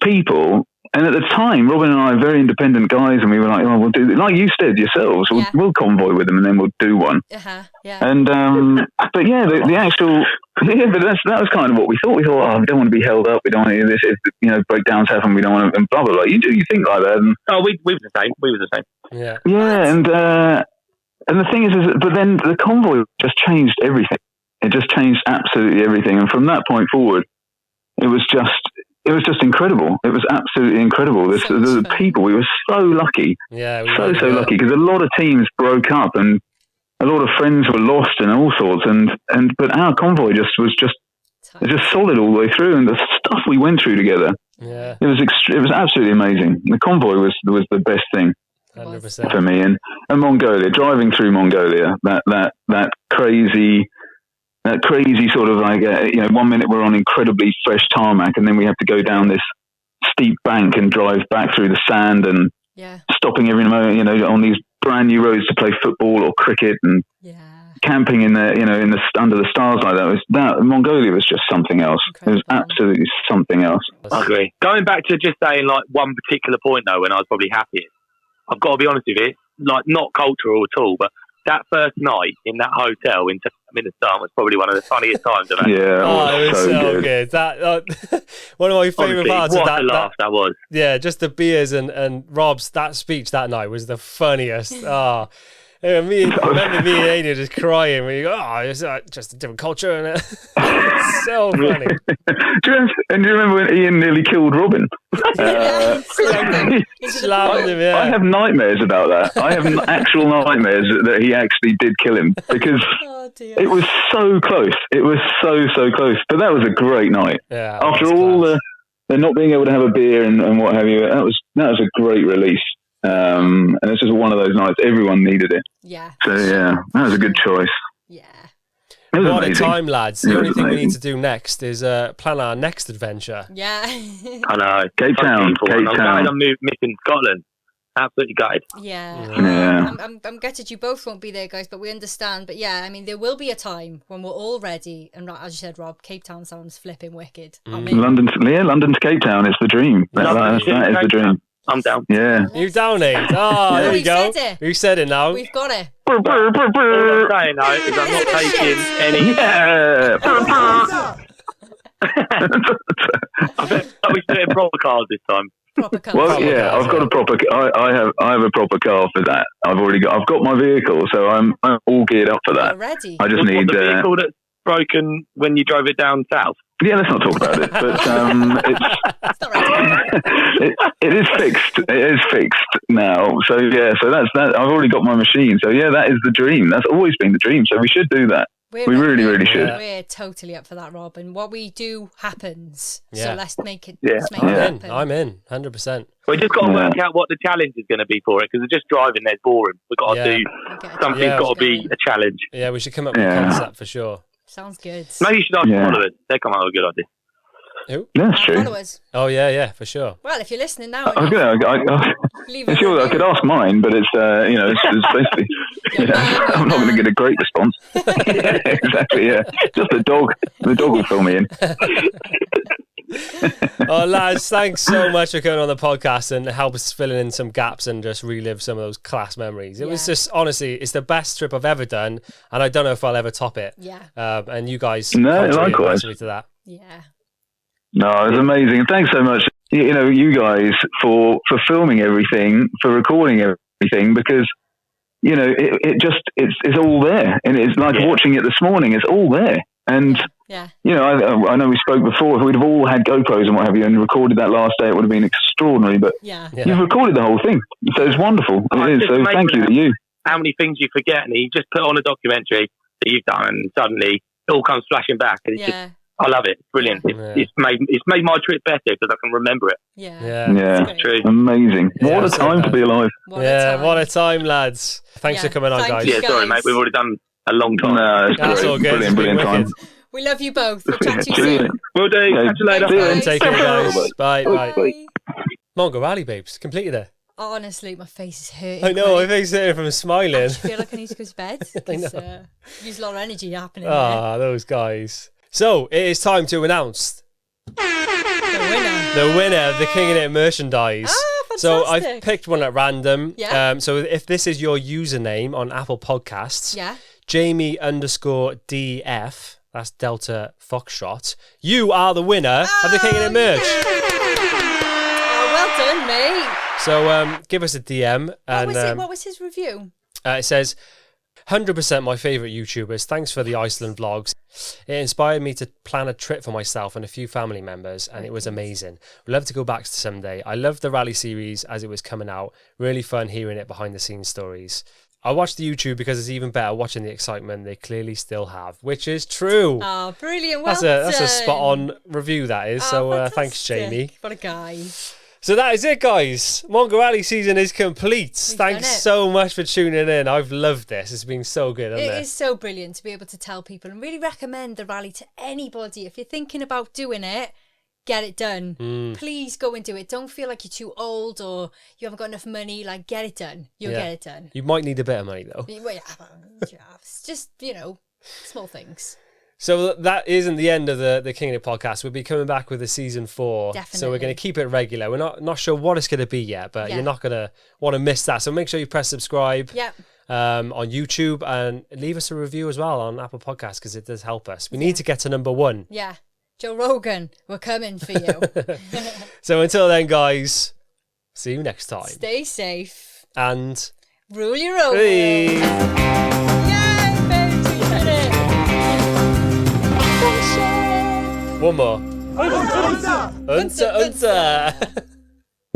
people. And at the time, Robin and I are very independent guys, and we were like, "Oh, we'll do like you said yourselves. We'll convoy with them, and then we'll do one." And but yeah, the actual but that was kind of what we thought. We thought, we don't want to be held up. We don't want to do this. If breakdowns happen, we don't want to. And blah blah blah. You think like that? And, we were the same. We were the same. Yeah. Yeah, and the thing is, but then the convoy just changed everything. It just changed absolutely everything, and from that point forward, it was just incredible. It was absolutely incredible. The people, we were so lucky. Yeah, so lucky, because a lot of teams broke up and a lot of friends were lost and all sorts. But our convoy was just solid all the way through, and the stuff we went through together. Yeah, it was absolutely amazing. The convoy was the best thing 100% for me. And Mongolia, driving through Mongolia, that crazy sort of like, 1 minute we're on incredibly fresh tarmac, and then we have to go down this steep bank and drive back through the sand, and stopping every moment, on these brand new roads to play football or cricket, and camping in the under the stars like that. Mongolia was just something else. Incredible. It was absolutely something else. I agree. Going back to just saying like one particular point though, when I was probably happiest, I've got to be honest with you, like not cultural at all, but that first night in that hotel in Turkmenistan was probably one of the funniest times I've had. Yeah, it was so good. That one of my favourite parts of that. What a laugh that was. Yeah, just the beers and Rob's that speech that night was the funniest. Remember me and Aidan just crying. We go, it's just a different culture, and it's so funny. Do you remember when Ian nearly killed Robin? Slammed him, I have nightmares about that. I have actual nightmares that he actually did kill him, because it was so close. It was so close. But that was a great night. Yeah, after all the not being able to have a beer and what have you, that was a great release. And it's just one of those nights. Everyone needed it. Yeah. So yeah, that was a good choice. Yeah. What a time, lads. The only thing we need to do next is plan our next adventure. Yeah. I know. Cape Town. I'm missing Scotland. Absolutely gutted. Yeah. I'm gutted you both won't be there, guys, but we understand. But yeah, I mean, there will be a time when we're all ready. And as you said, Rob, Cape Town sounds flipping wicked. London to Cape Town is the dream. That is the dream. I'm down. Yeah. You down, Aid? There we go. You said it now. We've got it. All I'm saying now is I'm not taking any. Yeah. I think we should do it in proper cars this time. Proper car. Well, yeah, I've got a proper. I have a proper car for that. I've got my vehicle, so I'm all geared up for that. You're ready. I just need the vehicle that's broken when you drove it down south. Yeah, let's not talk about it. But It's not ready. it is fixed. It is fixed now. So yeah, so that's that. I've already got my machine. So yeah, that is the dream. That's always been the dream. So we should do that. We really should. We're totally up for that, Rob. And what we do happens. Yeah. So let's make it. Yeah. Let's make it happen. I'm in, 100%. We just got to work out what the challenge is going to be for it, because just driving there's boring. We've got to do something's got to be a challenge. Yeah, we should come up with a concept for sure. Sounds good. Maybe you should ask followers. They come out with a good idea. Who? That's true. Followers. Oh yeah, for sure. Well, if you're listening now, I'm sure I could ask mine, but it's it's basically I'm not going to get a great response. Exactly, yeah. Just the dog will fill me in. Oh, lads, thanks so much for coming on the podcast and help us fill in some gaps and just relive some of those class memories. It was just, honestly, it's the best trip I've ever done, and I don't know if I'll ever top it. Yeah. And you guys likewise massively to that. Yeah. No, it was amazing. Thanks so much, you guys, for filming everything, for recording everything, because it's all there, and it's like watching it this morning. It's all there, and I know we spoke before. If we'd have all had GoPros and what have you, and recorded that last day, it would have been extraordinary. But you've recorded the whole thing, so it's wonderful. It is. So thank you to you. How many things you forget, and you just put on a documentary that you've done, and suddenly it all comes flashing back, and it's just. I love it. Brilliant. It's made my trip better because I can remember it. Yeah. It's true. Amazing. What a time to be alive. What a time, lads. Thanks for coming on, guys. Yeah, sorry, mate. We've already done a long time. No, that's all good. Brilliant time. We love you both. We'll chat to you soon. Will do. Catch you later. Take care, guys. Bye. Bye. Mongol Rally, babes. Completed it. Honestly, my face is hurting. I know, my face is hurting from smiling. I feel like I need to go to bed. I know. There's a lot of energy happening those guys. So, it is time to announce the winner of the King in It merchandise. Fantastic. So, I've picked one at random. Yeah. So, if this is your username on Apple Podcasts, Jamie_DF, that's Delta Foxtrot, you are the winner of the King in It merch. Oh, well done, mate. So, give us a DM. What was his review? It says, 100% my favourite YouTubers. Thanks for the Iceland vlogs. It inspired me to plan a trip for myself and a few family members, and it was amazing. Would love to go back someday. I loved the rally series as it was coming out. Really fun hearing it behind the scenes stories. I watched the YouTube because it's even better watching the excitement they clearly still have, which is true. Oh, brilliant. That's a spot on review, that is. So thanks, Jamie. What a guy. So that is it, guys. Mongol Rally season is complete. Thanks so much for tuning in. I've loved this. It's been so good, hasn't it? It is so brilliant to be able to tell people and really recommend the rally to anybody. If you're thinking about doing it, get it done. Please go and do it. Don't feel like you're too old or you haven't got enough money. Like, get it done. You'll get it done. You might need a bit of money, though. Well, it's just, small things. So that isn't the end of the King of It podcast. We'll be coming back with a season 4. Definitely. So we're going to keep it regular. We're not sure what it's going to be yet, but you're not going to want to miss that. So make sure you press subscribe on YouTube and leave us a review as well on Apple Podcasts because it does help us. We need to get to number 1. Yeah. Joe Rogan, we're coming for you. So until then, guys, see you next time. Stay safe. And rule your own. Hey. Yay, babe, we did it. One more. Unter.